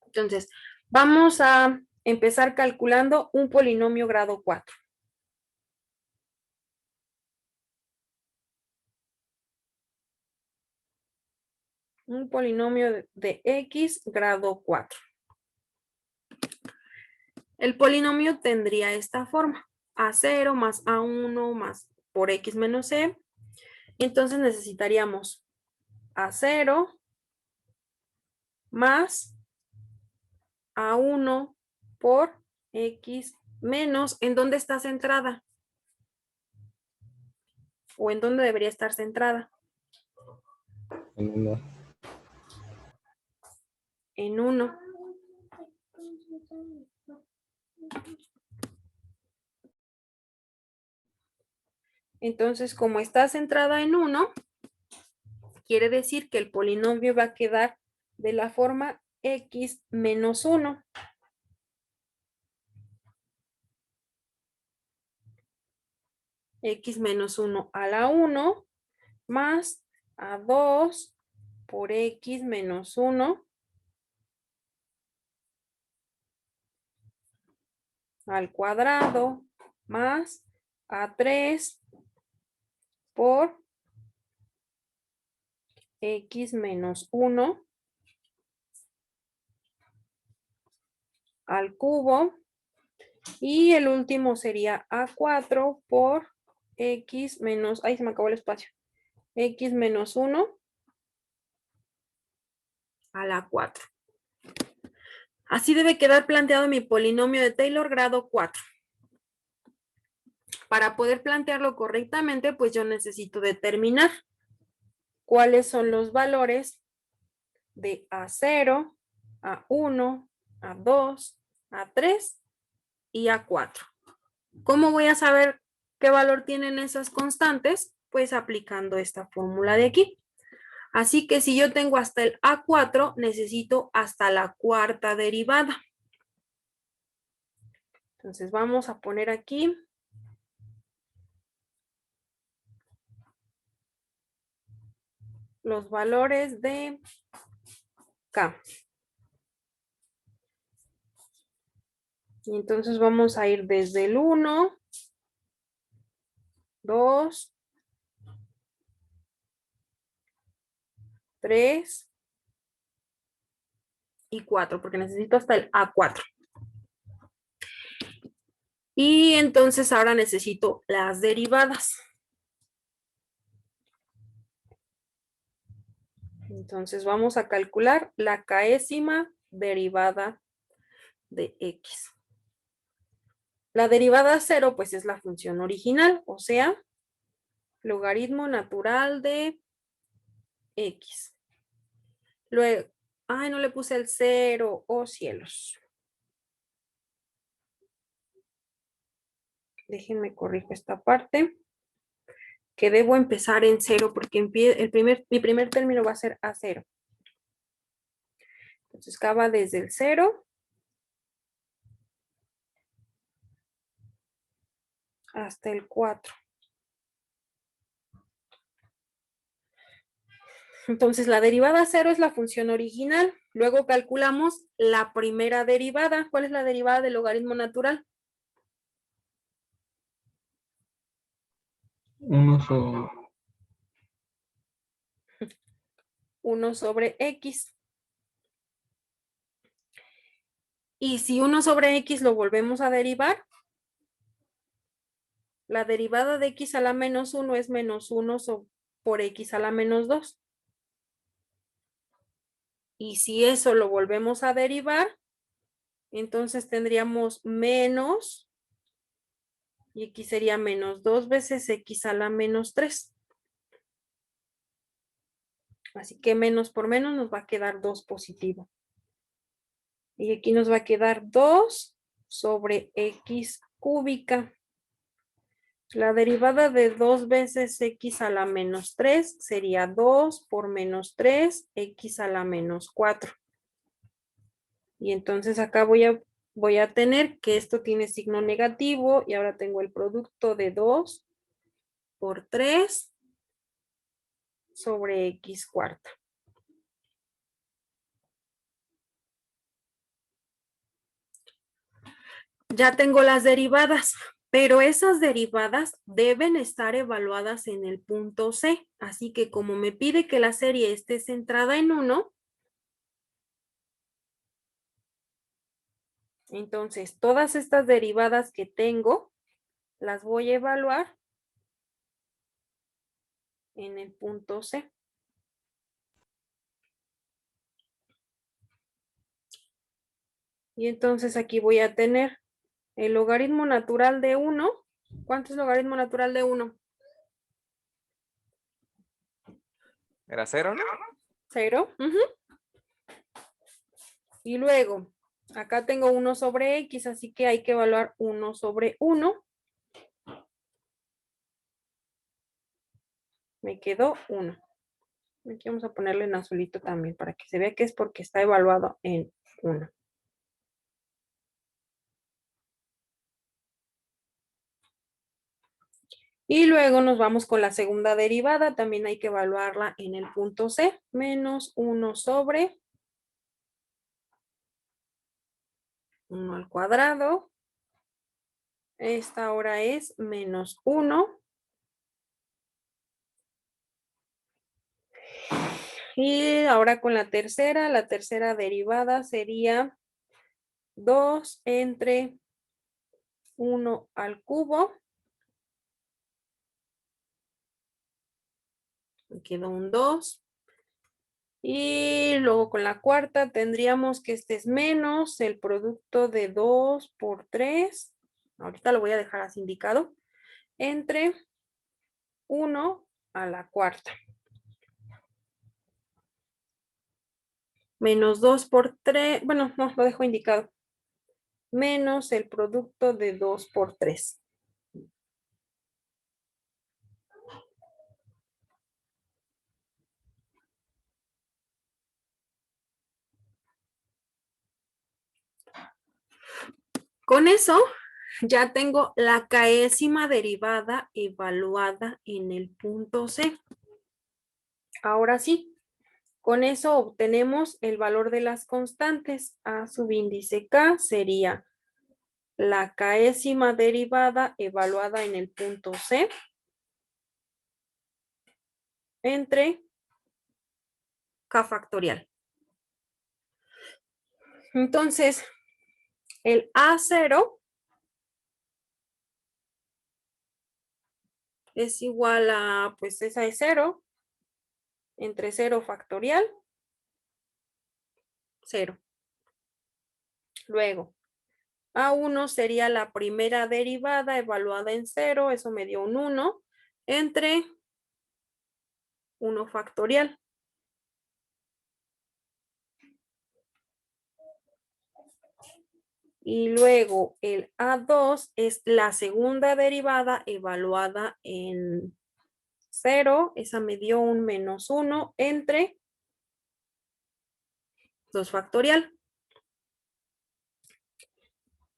Entonces, vamos a empezar calculando un polinomio grado 4. Un polinomio de x grado 4. El polinomio tendría esta forma. A0 más A1 más por x menos c. Entonces necesitaríamos A0 más A1 por x menos. ¿En dónde está centrada? ¿O en dónde debería estar centrada? En 1. En 1. Entonces, como está centrada en 1, quiere decir que el polinomio va a quedar de la forma x menos 1. X menos 1 a la 1 más A2 por x menos 1 al cuadrado más A3 por x menos 1 al cubo. Y el último sería A4 por x menos, ahí se me acabó el espacio, x menos 1 a la 4. Así debe quedar planteado mi polinomio de Taylor grado 4. Para poder plantearlo correctamente, pues yo necesito determinar cuáles son los valores de A0, A1, A2, A3 y A4. ¿Cómo voy a saber qué valor tienen esas constantes? Pues aplicando esta fórmula de aquí. Así que si yo tengo hasta el A4, necesito hasta la cuarta derivada. Entonces vamos a poner aquí los valores de K. Y entonces vamos a ir desde el 1, 2, 3 y 4, porque necesito hasta el A4. Y entonces ahora necesito las derivadas. Entonces vamos a calcular la késima derivada de x. La derivada 0 pues es la función original, o sea, logaritmo natural de x. Luego, ay, no le puse el 0, oh cielos. Déjenme corrijo esta parte. Que debo empezar en 0 porque mi primer término va a ser A0. Entonces, K va desde el 0 hasta el 4. Entonces, la derivada 0 es la función original. Luego calculamos la primera derivada. ¿Cuál es la derivada del logaritmo natural? 1 sobre x. Y si 1 sobre x lo volvemos a derivar, la derivada de x a la menos 1 es menos 1 por x a la menos 2. Y si eso lo volvemos a derivar, entonces tendríamos menos Y aquí sería menos 2 veces x a la menos 3. Así que menos por menos nos va a quedar 2 positivo. Y aquí nos va a quedar 2 sobre x cúbica. La derivada de 2 veces x a la menos 3 sería 2 por menos 3, x a la menos 4. Y entonces acá voy a tener que esto tiene signo negativo y ahora tengo el producto de 2 por 3 sobre x cuarta. Ya tengo las derivadas, pero esas derivadas deben estar evaluadas en el punto C. Así que como me pide que la serie esté centrada en 1, entonces todas estas derivadas que tengo las voy a evaluar en el punto C. Y entonces aquí voy a tener el logaritmo natural de 1. ¿Cuánto es logaritmo natural de 1? ¿Era 0, no? 0. Y luego, acá tengo 1 sobre x, así que hay que evaluar 1 sobre 1. Me quedó 1. Aquí vamos a ponerle en azulito también para que se vea que es porque está evaluado en 1. Y luego nos vamos con la segunda derivada. También hay que evaluarla en el punto C. Menos 1 sobre 1 al cuadrado. Esta ahora es menos 1. Y ahora con la tercera derivada sería 2 entre 1 al cubo. Me quedó un 2. Y luego con la cuarta tendríamos que este es menos el producto de 2 por 3. Ahorita lo voy a dejar así indicado. Entre 1 a la cuarta. Menos 2 por 3. Bueno, no, lo dejo indicado. Menos el producto de 2 por 3. Con eso ya tengo la késima derivada evaluada en el punto C. Ahora sí, con eso obtenemos el valor de las constantes. A subíndice K sería la késima derivada evaluada en el punto C entre K factorial. Entonces, el A0 es igual a, pues esa es 0, entre 0 factorial, 0. Luego, A1 sería la primera derivada evaluada en 0, eso me dio un 1, entre 1 factorial. Y luego el A2 es la segunda derivada evaluada en 0, esa me dio un menos 1 entre 2 factorial.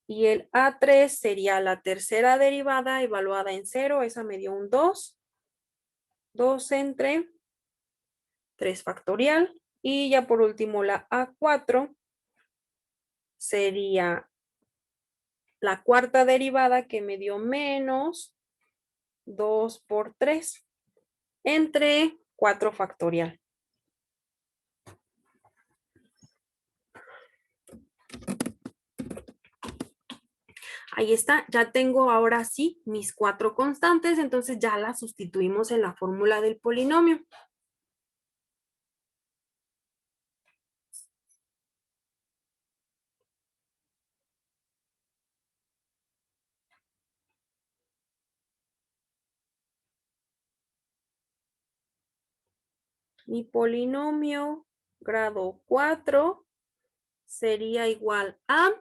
Y el A3 sería la tercera derivada evaluada en 0, esa me dio un 2, 2 entre 3 factorial. Y ya por último la A4 sería la cuarta derivada que me dio menos 2 por 3 entre 4 factorial. Ahí está, ya tengo ahora sí mis 4 constantes, entonces ya las sustituimos en la fórmula del polinomio. Mi polinomio grado 4 sería igual a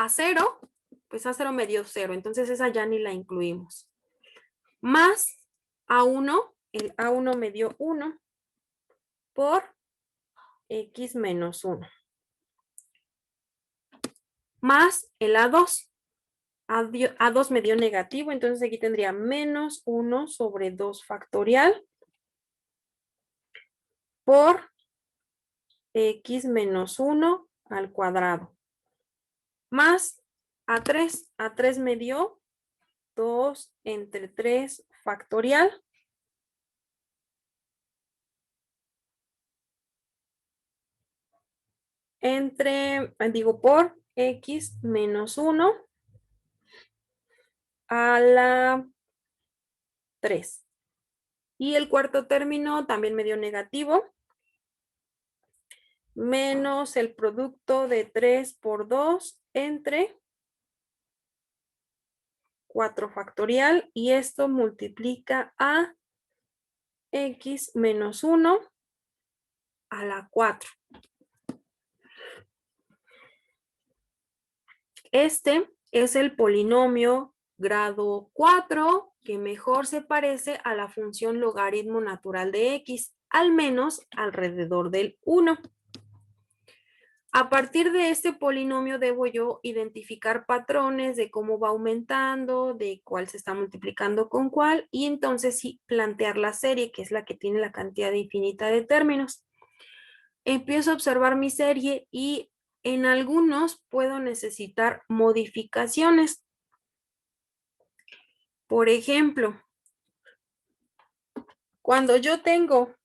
0, pues A0 me dio 0, entonces esa ya ni la incluimos. Más A1, el A1 me dio 1 por X menos 1. Más el A2. A2 me dio negativo, entonces aquí tendría menos 1 sobre 2 factorial por X menos 1 al cuadrado. Más A3. A3 me dio 2 entre 3 factorial por X menos 1 a la 3. Y el cuarto término también me dio negativo. Menos el producto de 3 por 2 entre 4 factorial. Y esto multiplica a X menos 1 a la 4. Este es el polinomio grado 4 que mejor se parece a la función logaritmo natural de X, al menos alrededor del 1. A partir de este polinomio debo yo identificar patrones de cómo va aumentando, de cuál se está multiplicando con cuál, y entonces sí plantear la serie, que es la que tiene la cantidad infinita de términos. Empiezo a observar mi serie y en algunos puedo necesitar modificaciones. Por ejemplo, cuando yo tengo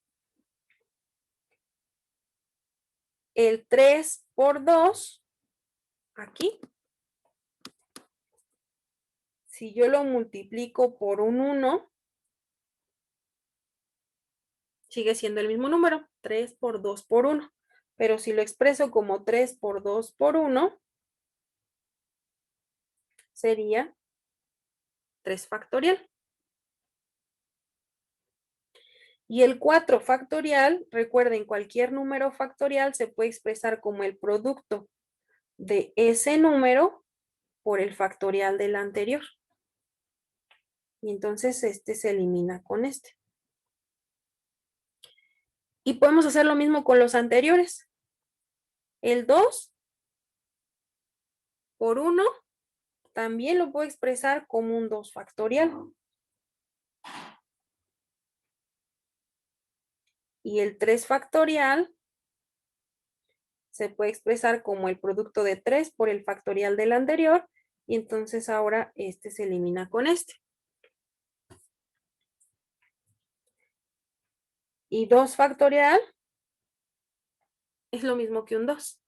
el 3 por 2, aquí, si yo lo multiplico por un 1, sigue siendo el mismo número, 3 por 2 por 1. Pero si lo expreso como 3 por 2 por 1, sería 3 factorial. Y el 4 factorial, recuerden, cualquier número factorial se puede expresar como el producto de ese número por el factorial del anterior. Y entonces este se elimina con este. Y podemos hacer lo mismo con los anteriores. El 2 por 1 también lo puedo expresar como un 2 factorial. Y el 3 factorial se puede expresar como el producto de 3 por el factorial del anterior. Y entonces ahora este se elimina con este. Y 2 factorial es lo mismo que un 2.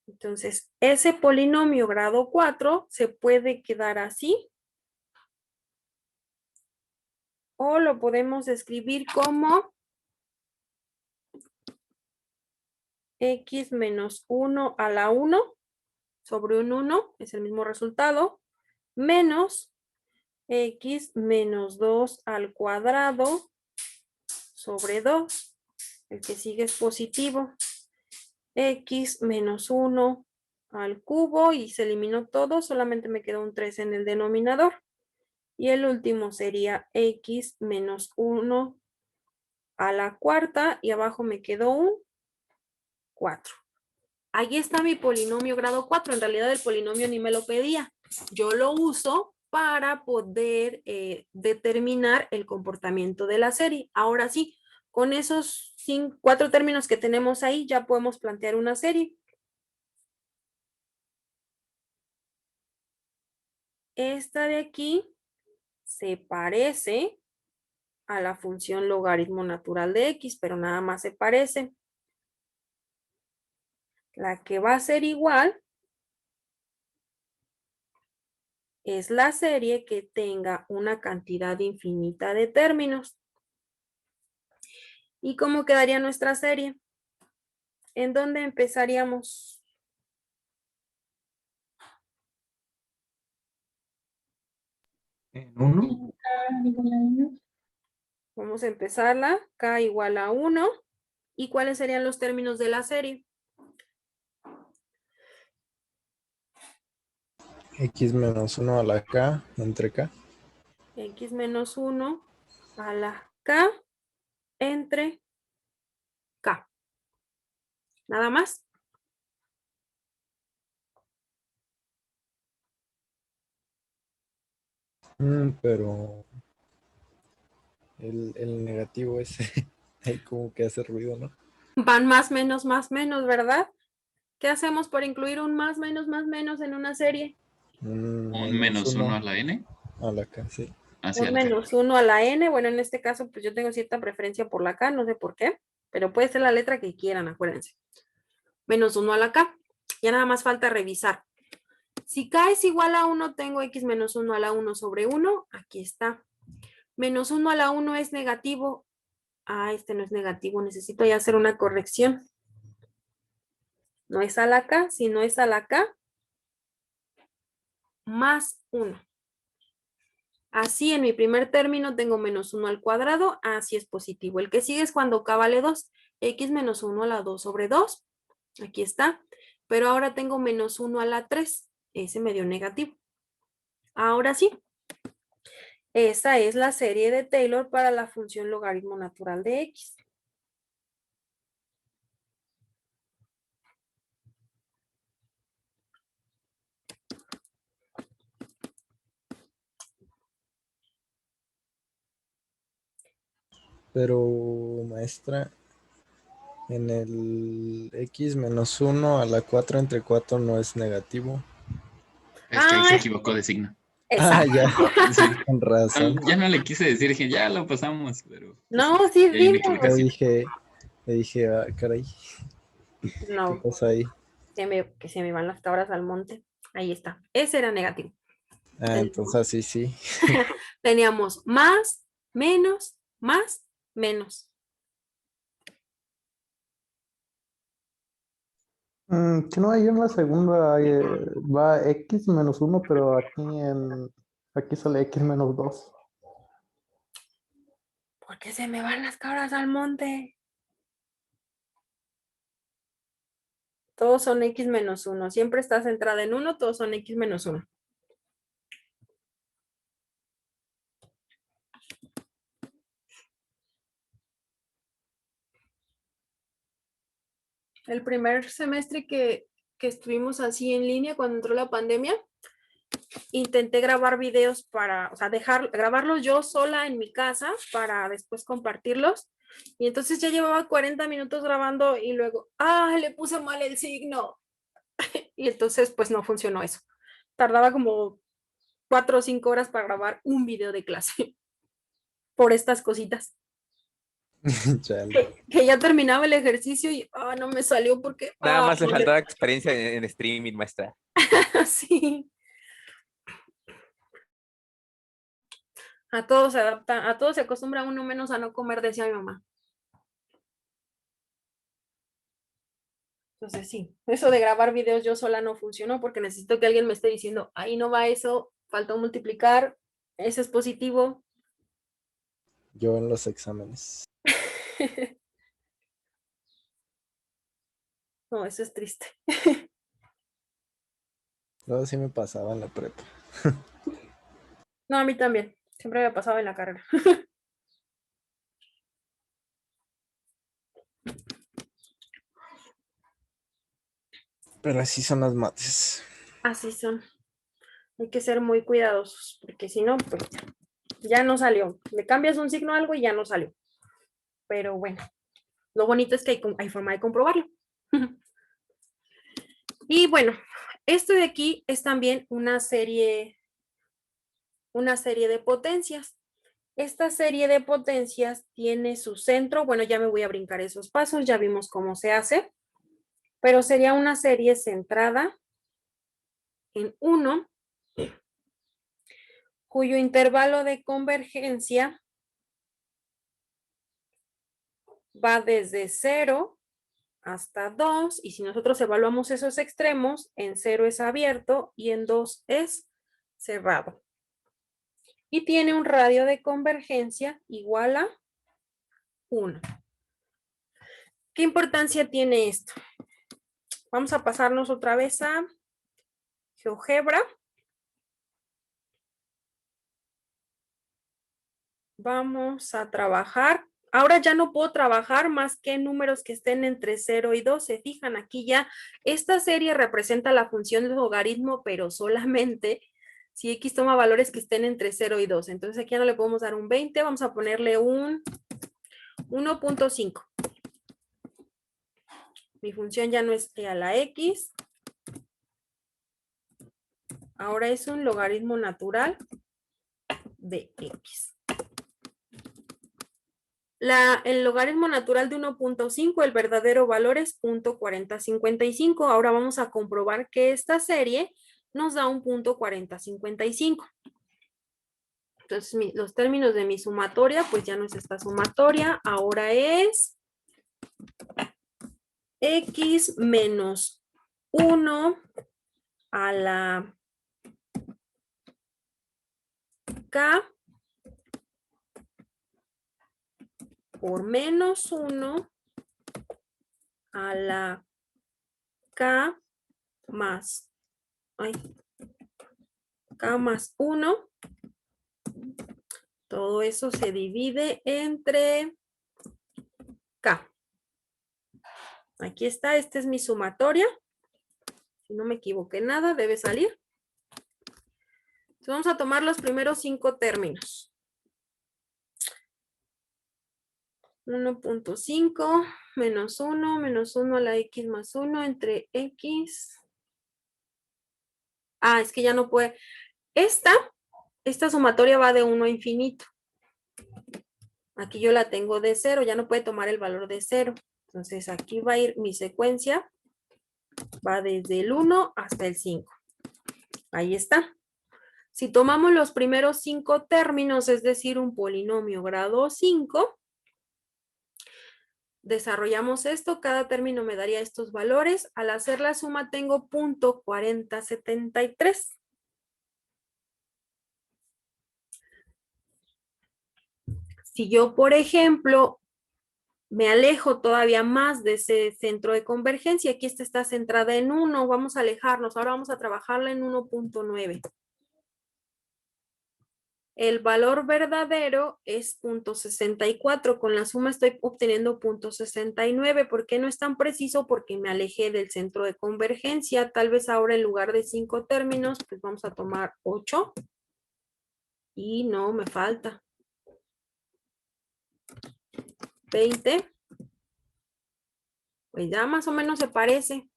Entonces, ese polinomio grado 4 se puede quedar así. O lo podemos escribir como X menos 1 a la 1 sobre un 1, es el mismo resultado, menos X menos 2 al cuadrado sobre 2, el que sigue es positivo, X menos 1 al cubo y se eliminó todo, solamente me quedó un 3 en el denominador. Y el último sería X menos 1 a la cuarta y abajo me quedó un 4. Ahí está mi polinomio grado 4. En realidad el polinomio ni me lo pedía. Yo lo uso para poder determinar el comportamiento de la serie. Ahora sí, con esos 4 términos que tenemos ahí ya podemos plantear una serie. Esta de aquí se parece a la función logaritmo natural de X, pero nada más se parece. La que va a ser igual es la serie que tenga una cantidad infinita de términos. ¿Y cómo quedaría nuestra serie? ¿En dónde empezaríamos? En 1. K igual a 1. Vamos a empezarla. K igual a 1. ¿Y cuáles serían los términos de la serie? X menos 1 a la K entre K. X menos 1 a la K entre K. Nada más. Pero el negativo ese ahí como que hace ruido, ¿no? Van más, menos, ¿verdad? ¿Qué hacemos por incluir un más, menos en una serie? Un menos 1 a la n. A la K, sí. Hacia Un la K. menos 1 a la n. Bueno, en este caso, pues yo tengo cierta preferencia por la K, no sé por qué, pero puede ser la letra que quieran, acuérdense. Menos 1 a la K. Ya nada más falta revisar. Si K es igual a 1, tengo X menos 1 a la 1 sobre 1. Aquí está. Menos 1 a la 1 es negativo. Ah, este no es negativo. Necesito ya hacer una corrección. No es a la K, sino es a la K más 1. Así en mi primer término tengo menos 1 al cuadrado. Así es positivo. El que sigue es cuando K vale 2. X menos 1 a la 2 sobre 2. Aquí está. Pero ahora tengo menos 1 a la 3. Ese me dio negativo. Ahora sí. Esa es la serie de Taylor para la función logaritmo natural de X. Pero, maestra, en el X menos 1 a la 4 entre 4 no es negativo. Es que ahí se Ay. equivocó de signo. Ah, Exacto. ya, Sí. con razón. Ya no le quise decir, dije, ya lo pasamos, pero. pues, No, sí, sí, hay una dime. equivocación. Le dije, ah, caray, ¿qué No, pasa ahí? que se me van las cabras al monte. Ahí está. Ese era negativo. Ah, entonces así sí. Teníamos más, menos, Si no, ahí en la segunda va X menos 1, pero aquí sale X menos 2. ¿Por qué se me van las cabras al monte? Todos son X menos 1. Siempre está centrada en 1, todos son X menos 1. El primer semestre que estuvimos así en línea cuando entró la pandemia, intenté grabar videos para, o sea, grabarlos yo sola en mi casa para después compartirlos. Y entonces ya llevaba 40 minutos grabando y luego, le puse mal el signo. Y entonces pues no funcionó eso. Tardaba como 4 o 5 horas para grabar un video de clase por estas cositas. Chale. Que ya terminaba el ejercicio y no me salió porque... Nada más le faltaba experiencia en streaming, maestra. Sí. A todos se adapta, a todos se acostumbra uno menos a no comer, decía mi mamá. Entonces sí, eso de grabar videos yo sola no funcionó porque necesito que alguien me esté diciendo, ahí no va eso, faltó multiplicar, ese es positivo. Yo en los exámenes. No, eso es triste. Luego sí me pasaba en la prepa. No, a mí también, siempre me pasaba en la carrera. Pero así son las mates. Así son. Hay que ser muy cuidadosos, porque si no, pues ya no salió. Le cambias un signo a algo y ya no salió. Pero bueno, lo bonito es que hay forma de comprobarlo. Y bueno, esto de aquí es también una serie de potencias. Esta serie de potencias tiene su centro, bueno, ya me voy a brincar esos pasos, ya vimos cómo se hace, pero sería una serie centrada en 1, cuyo intervalo de convergencia va desde 0 hasta 2, y si nosotros evaluamos esos extremos, en 0 es abierto y en 2 es cerrado. y tiene un radio de convergencia igual a 1. ¿Qué importancia tiene esto? Vamos a pasarnos otra vez a GeoGebra. Vamos a trabajar. Ahora ya no puedo trabajar más que números que estén entre 0 y 2. Se fijan, aquí ya esta serie representa la función del logaritmo, pero solamente si x toma valores que estén entre 0 y 2. Entonces aquí ya no le podemos dar un 20, vamos a ponerle un 1.5. Mi función ya no es e a la x. Ahora es un logaritmo natural de x. El logaritmo natural de 1.5, el verdadero valor es 0.4055. Ahora vamos a comprobar que esta serie nos da un 0.4055. Entonces, los términos de mi sumatoria, pues ya no es esta sumatoria, ahora es x menos 1 a la k por menos 1 a la k más, k más 1. Todo eso se divide entre k. Aquí está, esta es mi sumatoria. Si no me equivoqué nada, debe salir. Entonces vamos a tomar los primeros 5 términos. 1.5 menos 1 a la x más 1 entre x. Es que ya no puede. Esta sumatoria va de 1 a infinito. Aquí yo la tengo de 0, ya no puede tomar el valor de 0. Entonces aquí va a ir mi secuencia. Va desde el 1 hasta el 5. Ahí está. Si tomamos los primeros 5 términos, es decir, un polinomio grado 5, desarrollamos esto, cada término me daría estos valores. Al hacer la suma tengo 0.4073. Si yo, por ejemplo, me alejo todavía más de ese centro de convergencia, aquí esta está centrada en 1, vamos a alejarnos, ahora vamos a trabajarla en 1.9. El valor verdadero es 0.64. Con la suma estoy obteniendo 0.69. ¿Por qué no es tan preciso? Porque me alejé del centro de convergencia. Tal vez ahora en lugar de 5 términos, pues vamos a tomar 8. Y no, me falta 20. Pues ya más o menos se parece.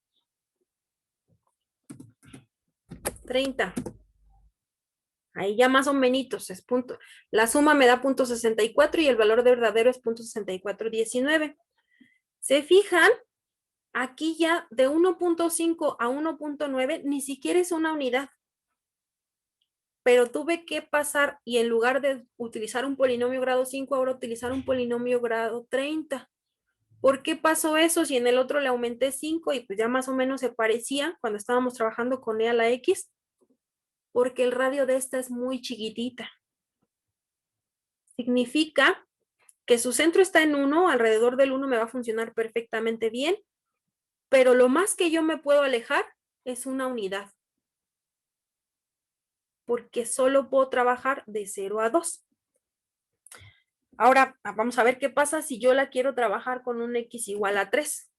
30. Ahí ya más o menos es punto. La suma me da 0.64 y el valor verdadero es 0.6419. ¿Se fijan? Aquí ya de 1.5 a 1.9 ni siquiera es una unidad. Pero tuve que pasar y en lugar de utilizar un polinomio grado 5, ahora utilizar un polinomio grado 30. ¿Por qué pasó eso si en el otro le aumenté 5 y pues ya más o menos se parecía cuando estábamos trabajando con e a la x? Porque el radio de esta es muy chiquitita. Significa que su centro está en 1, alrededor del 1 me va a funcionar perfectamente bien, pero lo más que yo me puedo alejar es una unidad. Porque solo puedo trabajar de 0 a 2. Ahora vamos a ver qué pasa si yo la quiero trabajar con un x igual a 3.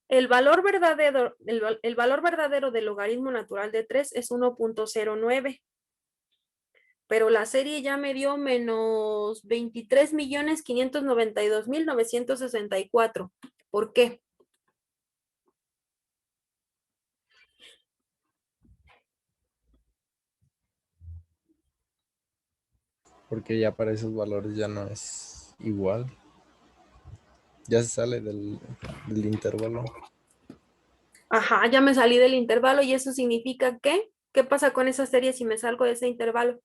El valor verdadero del logaritmo natural de 3 es 1.09. Pero la serie ya me dio menos 23.592.964. ¿Por qué? Porque ya para esos valores ya no es igual. Ya se sale del intervalo. Ajá, ya me salí del intervalo y eso significa que, ¿qué pasa con esa serie si me salgo de ese intervalo?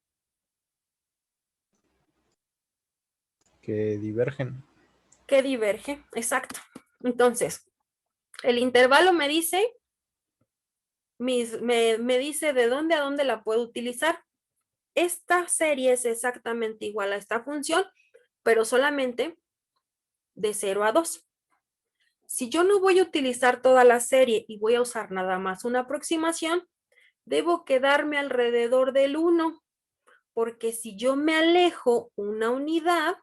Que divergen. Que diverge, exacto. Entonces, el intervalo me dice me dice de dónde a dónde la puedo utilizar. Esta serie es exactamente igual a esta función, pero solamente de 0 a 2. Si yo no voy a utilizar toda la serie y voy a usar nada más una aproximación, debo quedarme alrededor del 1, porque si yo me alejo una unidad,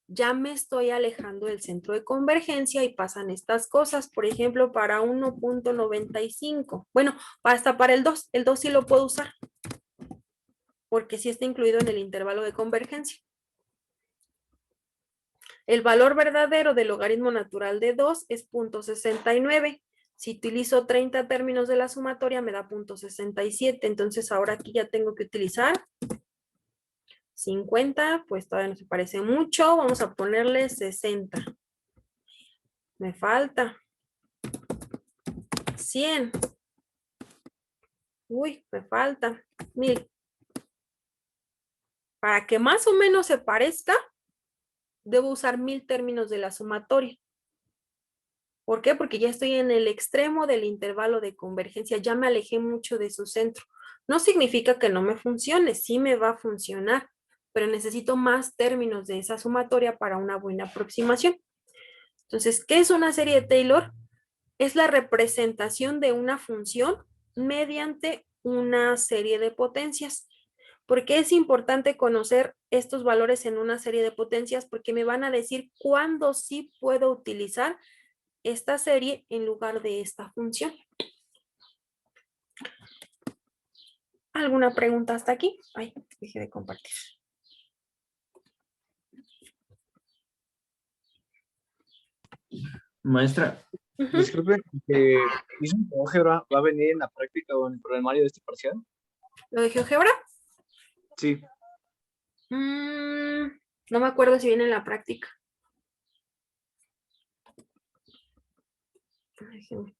ya me estoy alejando del centro de convergencia y pasan estas cosas. Por ejemplo, para 1.95. Bueno, hasta para el 2. El 2 sí lo puedo usar, porque sí está incluido en el intervalo de convergencia. El valor verdadero del logaritmo natural de 2 es 0.69. Si utilizo 30 términos de la sumatoria me da 0.67. Entonces ahora aquí ya tengo que utilizar 50, pues todavía no se parece mucho. Vamos a ponerle 60. Me falta 100. Uy, me falta 1000. Para que más o menos se parezca, debo usar 1000 términos de la sumatoria. ¿Por qué? Porque ya estoy en el extremo del intervalo de convergencia, ya me alejé mucho de su centro. No significa que no me funcione, sí me va a funcionar, pero necesito más términos de esa sumatoria para una buena aproximación. Entonces, ¿qué es una serie de Taylor? Es la representación de una función mediante una serie de potencias. ¿Por qué es importante conocer estos valores en una serie de potencias? Porque me van a decir cuándo sí puedo utilizar esta serie en lugar de esta función. ¿Alguna pregunta hasta aquí? Ay, dejé de compartir. Maestra, disculpe, ¿dicen que álgebra va a venir en la práctica o en el programario de este parcial? ¿Lo de GeoGebra? Sí. No me acuerdo si viene en la práctica. Déjenme.